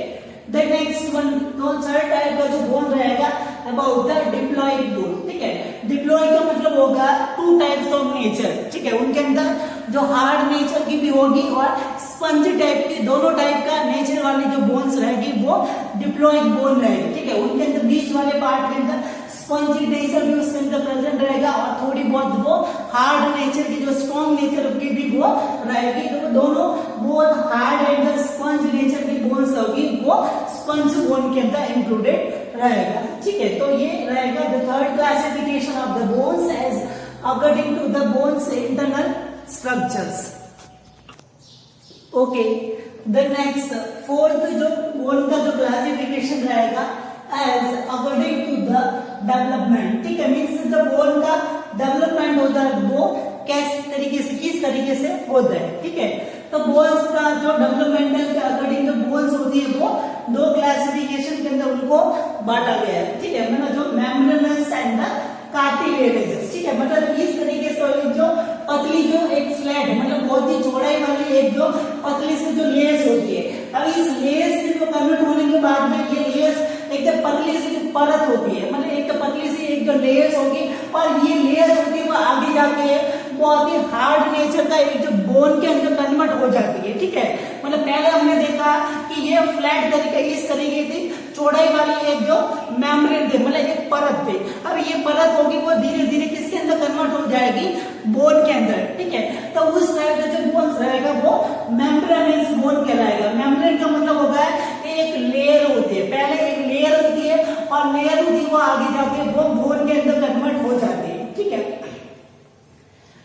देन नेक्स्ट वन तो थर्ड टाइप का जो बोन रहेगा अबाउट द डिप्लॉइड बोन, ठीक है। डिप्लॉइड का मतलब होगा 2 टाइप्स ऑफ नेचर, ठीक है, उनके अंदर जो हार्ड नेचर की भी होगी और स्पंज टाइप की, दोनों टाइप का नेचर वाली जो बोन्स रहेगी वो डिप्लॉइड बोन रहेगी, ठीक है। उनके अंदर बीच वाले पार्ट के अंदर स्पंजी नेचर भी उसके अंदर प्रेजेंट रहेगा और थोड़ी बहुत वो हार्ड नेचर की, जो स्ट्रॉन्ग नेचर की भी वो रहेगी। तो दोनों both hard and sponge nature की बोन्स होगी वो स्पंज बोन के अंदर इंक्लूडेड रहेगा, ठीक है। तो ये रहेगा the third classification of the bones as according to the bones internal structures. Okay, the next fourth जो बोन का जो क्लासिफिकेशन रहेगा as according to the development, ठीक है। मीन्स जो बोन का डेवलपमेंट होता है वो किस तरीके से होता है, ठीक है। तो बोन्स का जो डेवलपमेंटल के अकॉर्डिंग जो बोन्स होती है वो दो क्लासिफिकेशन के अंदर उनको बांटा गया है, ठीक है। मतलब जो मेम्ब्रेनस एंड द कार्टिलेजेस, ठीक है। मतलब इस तरीके से जो पतली जो एक फ्लैट मतलब बहुत ही चौड़ाई वाली एक जो पतली सी जो लेस होती है, अब इस लेस से जो कन्वर्ट होने के बाद में ये लेस एकदम पतली सी जो परत होती है, मतलब एक तो पतली सी एक जो लेस होगी और ये लेस होती है वो आगे जाके बहुत ही हार्ड नेचर का एक जो बोन के अंदर कन्वर्ट हो जाती है, ठीक है। मतलब पहले हमने देखा कि ये फ्लैट तरीके इस तरीके की चौड़ाई वाली एक जो मेम्ब्रेन थे, मतलब एक परत थे। अब ये परत होगी वो धीरे धीरे किसके अंदर कन्वर्ट हो जाएगी, बोन के अंदर, ठीक है। तो उस टाइप का जो बोन रहेगा वो मेम्ब्रेनस बोन कहलाएगा। मेम्ब्रेन का मतलब होगा एक लेयर होती है, पहले एक लेयर होती है और लेयर होती है वो आगे जाके वो बोन के अंदर कन्वर्ट हो जाती है, ठीक है।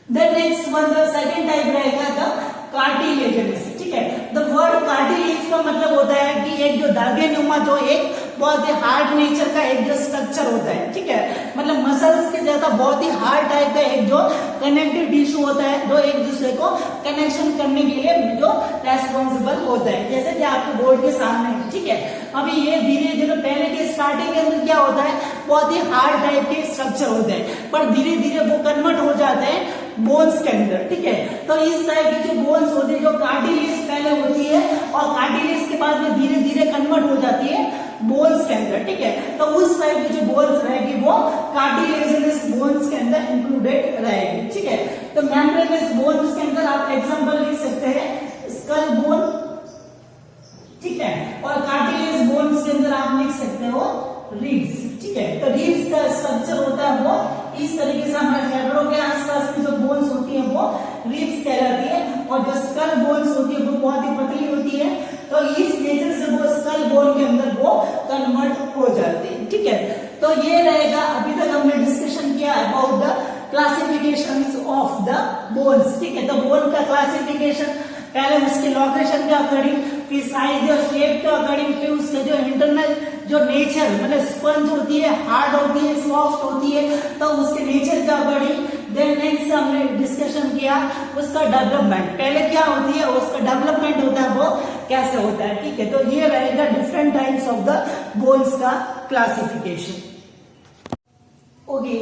The next one, the second type रहेगा the cartilaginous, ठीक है। The word cartilage का मतलब होता है कि एक जो धागे नुमा जो एक बहुत ही हार्ड नेचर का एक जो स्ट्रक्चर होता है, ठीक है। मतलब मसल्स के जैसा बहुत ही हार्ड टाइप का एक जो कनेक्टिव टिश्यू होता है जो एक दूसरे को कनेक्शन करने के लिए जो रेस्पॉन्सिबल होता है, जैसे कि आपके बोर्ड के सामने है, ठीक है। अभी ये धीरे धीरे पहले के स्टार्टिंग के अंदर क्या होता है, बहुत ही हार्ड टाइप के स्ट्रक्चर होते हैं, पर धीरे धीरे वो कन्वर्ट हो जाते हैं बोन्स के अंदर, ठीक है। तो इस तरह की जो बोन्स होती है, जो कार्टिलेज पहले होती है और कार्टिलेज के बाद में धीरे धीरे कन्वर्ट हो जाती है बोन्स के अंदर, ठीक है। तो उस टाइप की जो बोन्स रहेगी वो कार्टिलेजिनस बोन्स के अंदर इंक्लूडेड रहेगी, ठीक है। तो मेम्ब्रेनस बोन्स के अंदर आप एग्जांपल लिख सकते हैं स्कल बोन, ठीक है, और कार्टिलेज बोन्स के अंदर आप लिख सकते हो रिब्स, ठीक है। तो रिब्स का स्ट्रक्चर होता है वो इस तरीके से हमारे फेफड़ों के आसपास की जो बोन्स होती है वो रिब्स कहलाती है और जो स्कल बोन्स होती है वो बहुत ही पतली होती है। तो इस नेचर से वो स्कल बोन के अंदर वो कन्वर्ट हो जाती है, ठीक है। तो ये रहेगा, अभी तक हमने डिस्कशन किया about the classifications of the bones, ठीक है। तो बोन का क्लासिफिकेशन पहले उसके लोकेशन के अकॉर्डिंग, फिर साइज और शेप के अकॉर्डिंग, फिर उसके जो इंटरनल जो नेचर मतलब स्पंज होती है, हार्ड होती है, सॉफ्ट होती है, तो उसके नेचर के अकॉर्डिंग। देन नेक्स्ट हमने डिस्कशन किया उसका डेवलपमेंट, पहले क्या होती है उसका डेवलपमेंट होता है वो कैसे होता है, ठीक है। तो ये रहेगा different types of the bones का classification. Okay,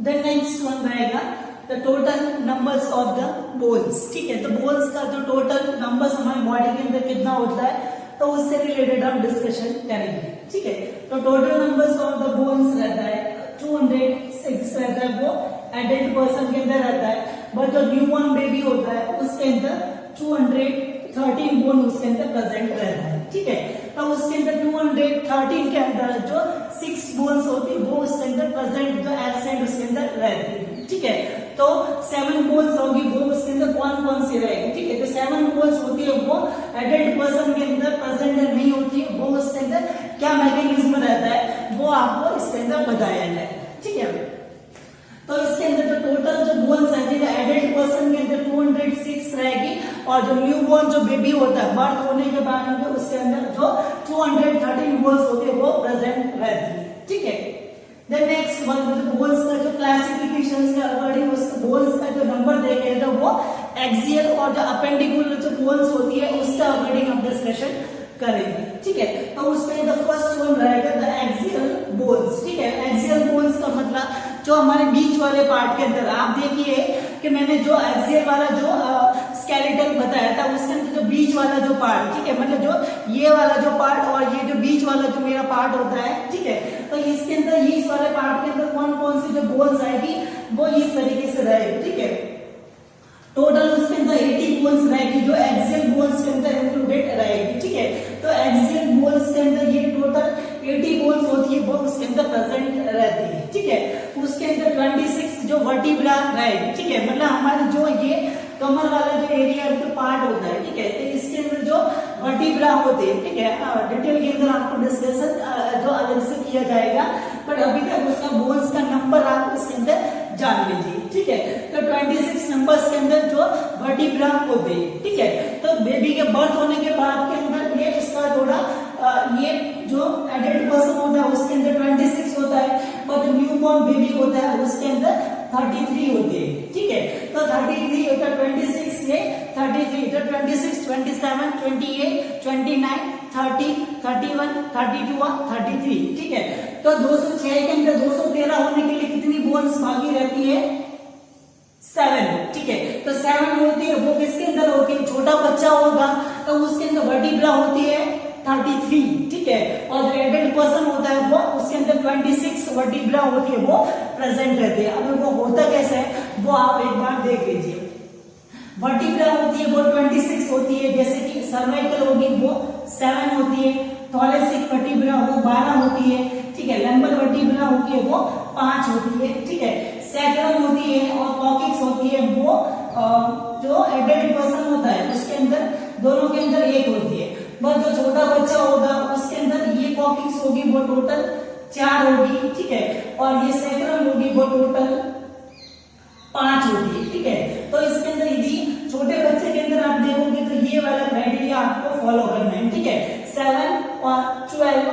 then next one रहेगा the total numbers of the bones, ठीक है। तो बोन्स का जो टोटल नंबर्स हमारी बॉडी के अंदर कितना होता है तो उससे रिलेटेड हम डिस्कशन करेंगे, ठीक है। तो total numbers of the bones रहता है 206 रहता है, वो एडल्ट पर्सन के अंदर रहता है, बट जो न्यूबॉर्न बेबी होता है उसके अंदर 213 बोन उसके अंदर प्रेजेंट रहता है, ठीक है। तो उसके अंदर 213 के अंदर जो 6 बोन्स होती है वो उसके अंदर प्रेजेंट, जो एब्सेंट उसके अंदर रहती है, ठीक है। तो 7 बोन्स होगी वो उसके अंदर कौन कौन सी रहेगी, ठीक है। तो 7 बोन्स होती है वो एडल्ट पर्सन के अंदर प्रेजेंट नहीं होती है, वो उसके अंदर क्या मैकेनिज्म रहता है वो आपको इसके अंदर बताया जाए, ठीक है। तो इसके अंदर जो टोटल जो बोन्स है एडल्ट पर्सन के अंदर 206 रहेगी और जो न्यूबॉर्न जो बेबी होता है बर्थ होने के बाद में उसके अंदर जो 213 बोन्स होते हैं वो प्रेजेंट रहती है, ठीक है। देन नेक्स्ट वन बोन्स का जो क्लासिफिकेशन के अकॉर्डिंग उस बोन्स का जो नंबर देखे तो वो एक्सियल और जो अपेंडिकुलर जो बोन्स होती है उसका अकॉर्डिंग हम डिस्कशन करेंगे, ठीक है। तो उसमें द फर्स्ट वन रहेगा द एक्सियल बोन्स, ठीक है। एक्सियल बोन्स का मतलब जो हमारे बीच वाले पार्ट के अंदर, आप देखिए कि मैंने जो एक्सियल वाला जो स्केलेटल बताया था उसके अंदर जो बीच वाला जो पार्ट, ठीक है, मतलब जो ये वाला जो पार्ट और ये जो बीच वाला जो मेरा पार्ट होता है, ठीक है। तो इसके अंदर इस वाले पार्ट के अंदर कौन कौन सी जो बोन्स आएगी वो इस तरीके से रहेगी, ठीक है। टोटल उसके अंदर 80 बोन्स रहेगी जो एक्सियल बोन्स के अंदर इंक्लूडेड रहेगी, ठीक है। तो एक्सियल बोन्स के अंदर ये टोटल 80 बोन्स होती है वो उसके अंदर प्रेजेंट रहती है, ठीक है। उसके अंदर 26 जो वर्टिब्रा रहेगी, ठीक है, मतलब हमारे जो ये कमर वाला जो एरिया का पार्ट होता है, ठीक है, तो इसके अंदर जो वर्टिब्रा होते हैं, ठीक है, डिटेल के अंदर आपको डिस्कशन जो अलग से किया जाएगा, पर अभी तक उसका बोन्स का नंबर आप इसके अंदर जान लीजिए, ठीक है। तो 26 नंबर्स के अंदर जो वर्टिब्रा होते हैं, ठीक है। तो बेबी के बर्थ होने के बाद के अंदर ये इसका थोड़ा ये जो एडल्ट पर्सन होता है उसके अंदर 26 होता है, पर जो न्यू बॉर्न बेबी होता है उसके अंदर 33 होते हैं, ठीक है। तो 33 होता है 26 से 33, तो 26, 27, 28, 29, 30, 31, 32 और 33, ठीक है। तो 206 के अंदर 213 होने के लिए कितनी बोन्स बाकी रहती है? 7, ठीक है। तो 7 होती है, वो किसके अंदर होती है? छोटा बच्चा होगा तो उसके अंदर वर्टिब्रा होती है 33, ठीक है। और जो एडल्ट पर्सन होता है वो उसके अंदर 26 वर्टिब्रा होती है वो प्रेजेंट रहती है। अब वो होता कैसे है वो आप एक बार देख लीजिए। वर्टिब्रा होती है वो 26 होती है, जैसे कि सर्वाइकल होगी वो 7 होती है, थोरेसिक वर्टिब्रा वो 12 होती है, ठीक है। लंबर वर्टिब्रा होती है वो 5 होती है, ठीक है। सैक्रम होती है और कॉकिक्स होती है वो जो एडल्ट पर्सन होता है उसके अंदर दोनों के अंदर 1 होती है, बस जो छोटा बच्चा होगा उसके अंदर ये कॉकिक्स होगी वो टोटल 4 होगी, ठीक है। और ये सैक्रम होगी वो टोटल 5 होती है, ठीक है। तो इसके अंदर यदि छोटे बच्चे के अंदर आप देखोगे तो ये वाला क्राइटेरिया आपको फॉलो करना है, ठीक है। 7 और 12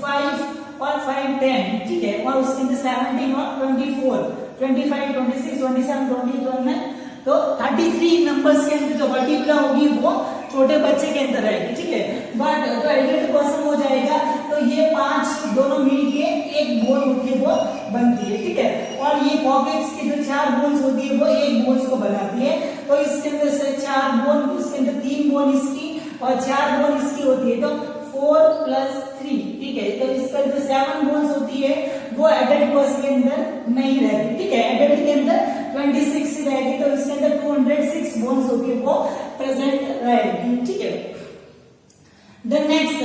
5 और 5 10, ठीक है। और उसके अंदर 17 और 24 25 26 27 29 तो 33 नंबर्स के अंदर जो वर्टिब्रा होगी वो छोटे बच्चे के अंदर रहेगी, ठीक है। बट जो एडल्ट पर्सन हो जाएगा तो ये 5 दोनों मिलके एक बोन होती है वो बनती है, ठीक है। और ये कॉकेक्स की जो 4 बोन्स होती है वो एक बोन्स को बनाती है। तो इसके अंदर से 4 बोन, इसके अंदर 3 बोन इसकी और 4 बोन इसकी होती है, तो 4 + 3, ठीक है। तो इसका जो 7 बोन्स होती है वो एडल्ट पर्सन के अंदर नहीं रहती, ठीक है। एडल्ट के अंदर 26 रहेगी, तो इसके अंदर 206 बोन्स होती है वो प्रेजेंट रहेगी, ठीक है। द नेक्स्ट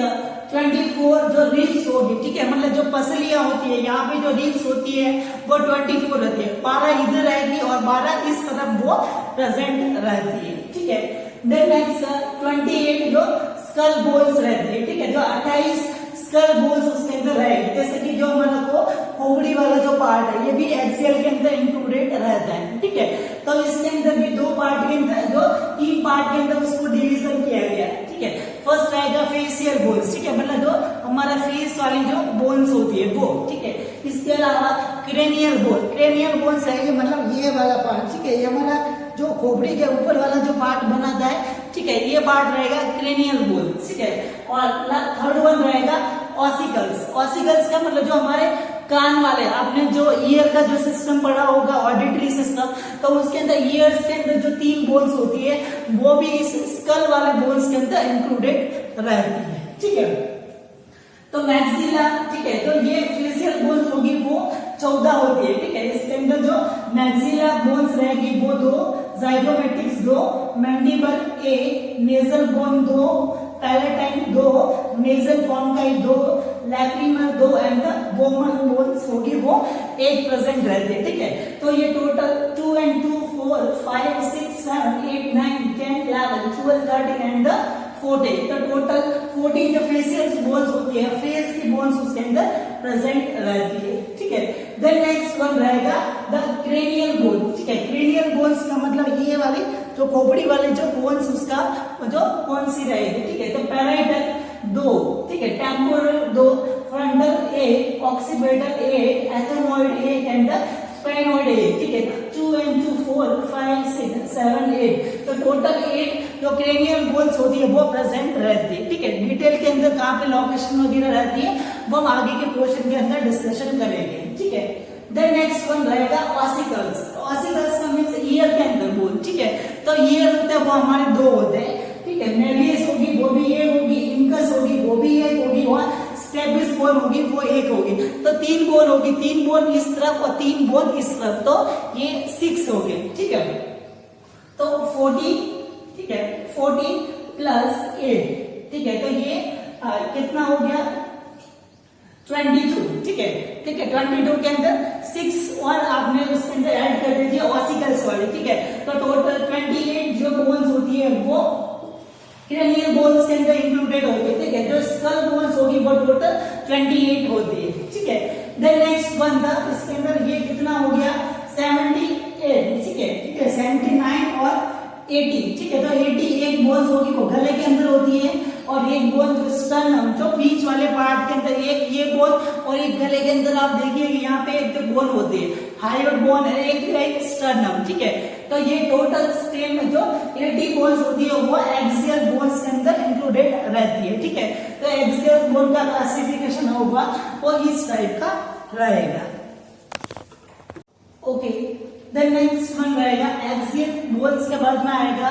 24 जो रिब्स होगी, ठीक है, मतलब जो पसलियां होती है यहाँ पे जो रिब्स होती है वो 24 रहती है, 12 इधर रहेगी और 12 इस तरफ वो प्रेजेंट रहती है, ठीक है। देन नेक्स्ट 28 जो स्कल बोन्स रहती है, ठीक है, जो 28 स्कल बोन्स उसके अंदर रहेगी, जैसे कि जो हमारा को खोपड़ी वाला जो पार्ट है ये भी एक्सियल के अंदर इंक्लूडेड रहता है, ठीक है। तो इसके अंदर भी 2 पार्ट के अंदर जो 3 पार्ट के अंदर उसको डिवीजन किया गया है, ठीक है। फर्स्ट रहेगा फेशियल बोन्स, ठीक है, मतलब जो हमारा फेस वाली जो बोन्स होती है वो, ठीक है। इसके अलावा क्रेनियल बोन, क्रेनियल बोन्स रहेगी मतलब ये वाला पार्ट, ठीक है, ये हमारा जो खोपड़ी के ऊपर वाला जो पार्ट बनाता है, ठीक है, ये पार्ट रहेगा क्रेनियल बोन, ठीक है। और थर्ड वन रहेगा ऑसिकल्स, ऑसिकल्स का मतलब जो हमारे कान वाले, आपने जो ईयर का जो सिस्टम पढ़ा होगा ऑडिटरी सिस्टम, तो उसके अंदर ईयर्स के अंदर जो 3 बोन्स होती है वो भी इस स्कल वाले बोन्स के अंदर इंक्लूडेड रहती है, ठीक है। तो मैक्सिला, ठीक है, तो ये फेशियल बोन्स होगी वो 14 होती है, ठीक है। इसके अंदर जो मैक्सिला बोन्स रहेगी वो 2, zygomatics 2, mandible 1, nasal bone 2, palatine 2, nasal conchae 2, lacrimal 2 and the vomer bones होगी वो 1 प्रेजेंट रहते हैं, ठीक है। तो ये टोटल 2 and 2 4 5 6 7 8 9 10 11 12 13 एंड 14, तो टोटल 14 जो फेशियल बोन्स होती है, फेस की बोन्स उसके अंदर प्रेजेंट रहती है, ठीक है। देन नेक्स्ट वन रहेगा द क्रेनियल बोन, ठीक है। क्रेनियल बोन्स का मतलब ये वाली जो खोपड़ी वाले जो बोन्स उसका जो कौन सी रहेगी, ठीक है। तो पैराइटल 2, ठीक है, temporal 2, frontal 1, occipital 1, ethmoid 1 and sphenoid 1, ठीक है। 2 and 2 4 5 6 7 8, तो टोटल 8 जो क्रेनियल बोन्स होती है वो प्रेजेंट रहती है, ठीक है। डिटेल के अंदर कहाँ पे लोकेशन वगैरह रहती है वो हम आगे के पोर्शन के अंदर डिस्कशन करेंगे, ठीक है। देन नेक्स्ट वन रहेगा ऑसिकल्स, ऑसिकल्स का मींस ईयर के अंदर बोन, ठीक है। तो ईयर होते हैं वो हमारे 2 होते हैं, ठीक है। मेलियस होगी वो भी 1 होगी, इंकस होगी वो भी 1 होगी और स्टेबिस बोन होगी वो 1 होगी। तो 3 बोन होगी, 3 बोन इस तरफ और 3 बोन इस तरफ, तो ये 6 हो गए, ठीक है। तो 40, ठीक है, 40 प्लस 8, ठीक है, तो ये कितना हो गया 22, ठीक है, ठीक है, 22 के अंदर 6 और आपने उसके अंदर ऐड कर दीजिए ऑसिकल्स वाले, ठीक है, तो टोटल 28 जो बोन्स होती है वो क्रेनियल बोन्स के अंदर इंक्लूडेड होती है, ठीक है, जो स्कल बोन्स होगी वो टोटल 28 होती है, ठीक है। देन नेक्स्ट वन था, इसके अंदर ये कितना हो गया 78, ठीक है, ठीक है, 79 और 80, ठीक है, तो 80 एक बोन्स होगी वो गले के अंदर होती है, और एक बोन जो स्टर्नम जो बीच वाले पार्ट के अंदर एक ये बोन, और एक गले के अंदर आप देखिए कि यहाँ पे एक जो बोन होती है हाइड बोन है, एक स्टर्नम, ठीक है, तो ये टोटल स्ट्रेन में जो 80 बोन्स होती है वो एक्सियल बोन्स के अंदर इंक्लूडेड रहती है, ठीक है, तो एक्सियल बोन का क्लासिफिकेशन होगा वो इस टाइप का रहेगा। ओके, देन नेक्स्ट वन रहेगा एक्सियल बोन्स के बाद में आएगा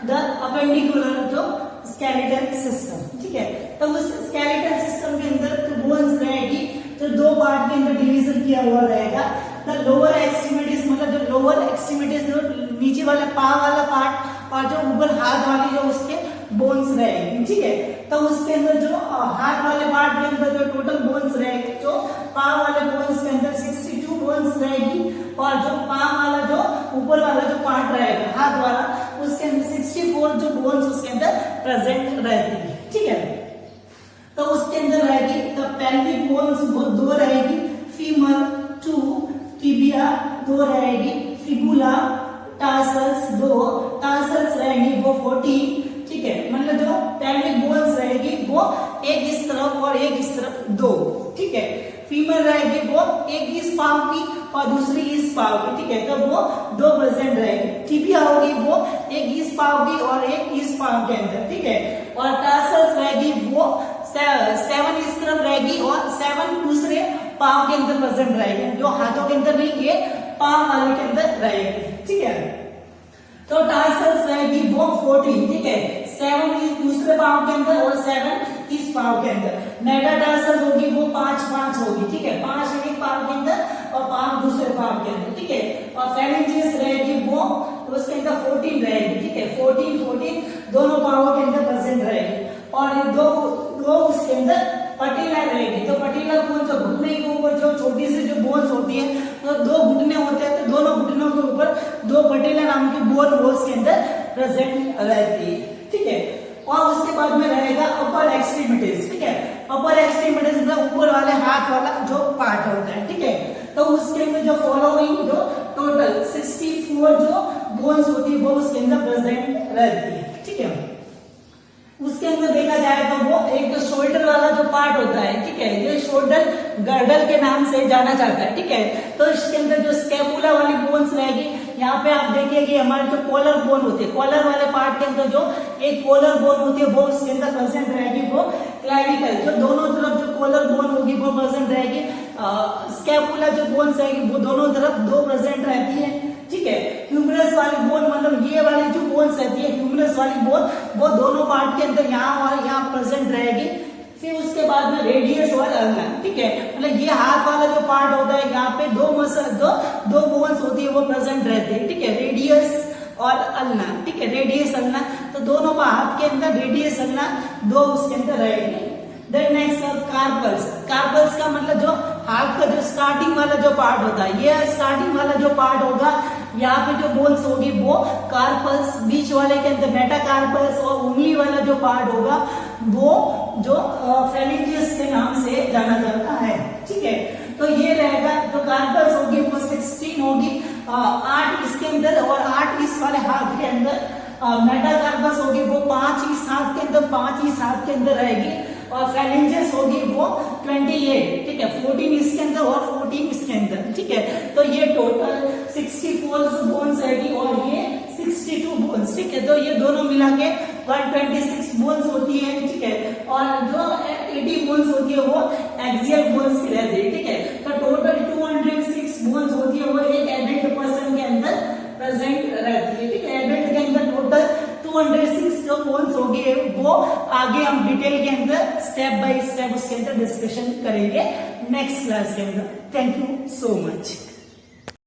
द अपेंडिकुलर जो स्केलेटल सिस्टम, ठीक है, तो उस स्केलेटल सिस्टम के अंदर तो बोन्स रहेगी, तो दो पार्ट के अंदर डिवीजन किया हुआ रहेगा। द लोअर एक्सट्रीमिटीज मतलब जो लोअर एक्सट्रीमिटीज जो नीचे वाला पाँव वाला पार्ट और जो ऊपर हाथ वाली जो उसके बोन्स रहेगी, ठीक है, तो उसके अंदर जो हाथ वाले पार्ट के अंदर जो टोटल बोन्स रहेगी, जो पाँव वाले बोन्स के अंदर 62 बोन्स रहेगी, और जो पाँव वाला जो ऊपर वाला जो पार्ट रहेगा हाथ वाला उसके अंदर 64 जो बोन्स उसके अंदर प्रेजेंट रहती है, ठीक है, तो उसके अंदर रहेगी तो पेल्विक बोन्स वो 2 रहेगी, फीमर 2, टिबिया 2 रहेगी, फिबुला टार्सल्स 2, टार्सल्स रहेंगी वो 14, ठीक है, मतलब जो पेल्विक बोन्स रहेगी वो एक इस तरफ और एक इस तरफ 2, ठीक है, फीमर रहेगी वो एक इस पाँव की और दूसरी इस पाँव की, ठीक है, तो वो 2 प्रेजेंट रहेगी, टिबिया होगी वो एक इस पाँव की और एक इस पाँव के अंदर, ठीक है, और टार्सल्स रहेगी वो 7 इस तरफ रहेगी और 7 दूसरे पाँव के अंदर प्रेजेंट रहेगी, जो हाथों के अंदर नहीं ये पाँव वाले के अंदर रहेगी, ठीक है, तो टार्सल्स रहेगी वो 14, ठीक है, 7 इस दूसरे पाँव के अंदर और 7 इस पाँव के अंदर। मेटाटार्सल्स होगी वो 5 होगी, ठीक है, 5 एक पाँव के अंदर और 5 दूसरे पाँव के अंदर, ठीक है, और फेरेंजियस रहेगी वो तो उसके अंदर 14 रहेगी, ठीक है, 14 दोनों पाँवों के अंदर प्रेजेंट रहेगी, और दो उसके अंदर पटीला रहेगी, तो पटीला बोन जो घुटने के ऊपर जो छोटी सी जो बोन्स होती है, तो 2 घुटने होते हैं, तो दोनों घुटनों के ऊपर 2 पटीला नाम की बोन उसके अंदर प्रेजेंट रहती है, ठीक है, और उसके बाद में रहेगा अपर एक्सट्रीमिटीज, ठीक है, अपर एक्सट्रीमिटीज मतलब ऊपर वाले हाथ वाला जो पार्ट होता है, ठीक है, तो उसके अंदर जो फॉलोइंग जो टोटल 64 जो बोन्स होती है वो उसके अंदर प्रेजेंट रहती है, ठीक है। उसके अंदर देखा जाए तो वो एक तो शोल्डर वाला जो पार्ट होता है, ठीक है, जो शोल्डर गर्डल के नाम से जाना जाता है, ठीक है, तो इसके अंदर जो स्कैपुला वाली बोन्स रहेगी, यहाँ पे आप देखिए कि हमारे जो कॉलर बोन होती है, कॉलर वाले पार्ट के अंदर जो एक कॉलर बोन होती है वो उसके अंदर प्रेजेंट रहेगी, वो क्लैविकल जो दोनों तरफ जो कॉलर बोन होगी वो प्रेजेंट रहेगी, स्कैपुला जो बोन्स रहेगी वो दोनों तरफ 2 प्रेजेंट रहती है, ठीक है, ह्यूमरस वाली बोन मतलब ये वाली जो बोन्स रहती है ह्यूमरस वाली बोन वो दोनों पार्ट के अंदर यहाँ और यहाँ प्रेजेंट रहेगी। फिर उसके बाद में रेडियस और अल्ना, ठीक है, मतलब ये हाथ वाला जो पार्ट होता है यहाँ पे 2 बोन्स होती है वो प्रेजेंट रहते हैं, ठीक है, रेडियस और अल्ना, ठीक है, रेडियस अल्ना, तो दोनों हाथ के अंदर रेडियस अल्ना 2 उसके अंदर रहेगी। देन नेक्स्ट कार्पल्स, कार्पल्स का मतलब जो हाथ का जो स्टार्टिंग वाला जो पार्ट होता है, ये स्टार्टिंग वाला जो पार्ट होगा यहाँ पे जो बोन्स होगी वो कार्पल्स, बीच वाले के अंदर मेटाकार्पल्स, और उंगली वाला जो पार्ट होगा वो जो फेरेंजियस के नाम से जाना जाता है, ठीक है, तो ये रहेगा जो कार्पल्स होगी वो 16 होगी, 8 इसके अंदर और 8 इस वाले हाथ के अंदर, मेटाकार्पल्स होगी वो 5 इस हाथ के अंदर 5 इस हाथ के अंदर रहेगी, और फेरेंजियस होगी वो 28, ठीक है, 14 इसके अंदर और 14 इसके अंदर, ठीक है, तो ये टोटल 64 बोन्स रहेगी और ये 62 बोन्स, ठीक है, तो ये दोनों मिला के 126 बोन्स होती है, ठीक है, और जो 80 बोन्स होती है वो एक्सियल बोन्स की रहती है, ठीक है, तो टोटल 206 बोन्स होती है वो एक एडल्ट पर्सन के अंदर प्रेजेंट रहती है, ठीक है, एडल्ट के अंदर टोटल 206 जो बोन्स होगी वो आगे हम डिटेल के अंदर स्टेप बाय स्टेप उसके अंदर डिस्कशन करेंगे नेक्स्ट क्लास के अंदर। Thank you so much.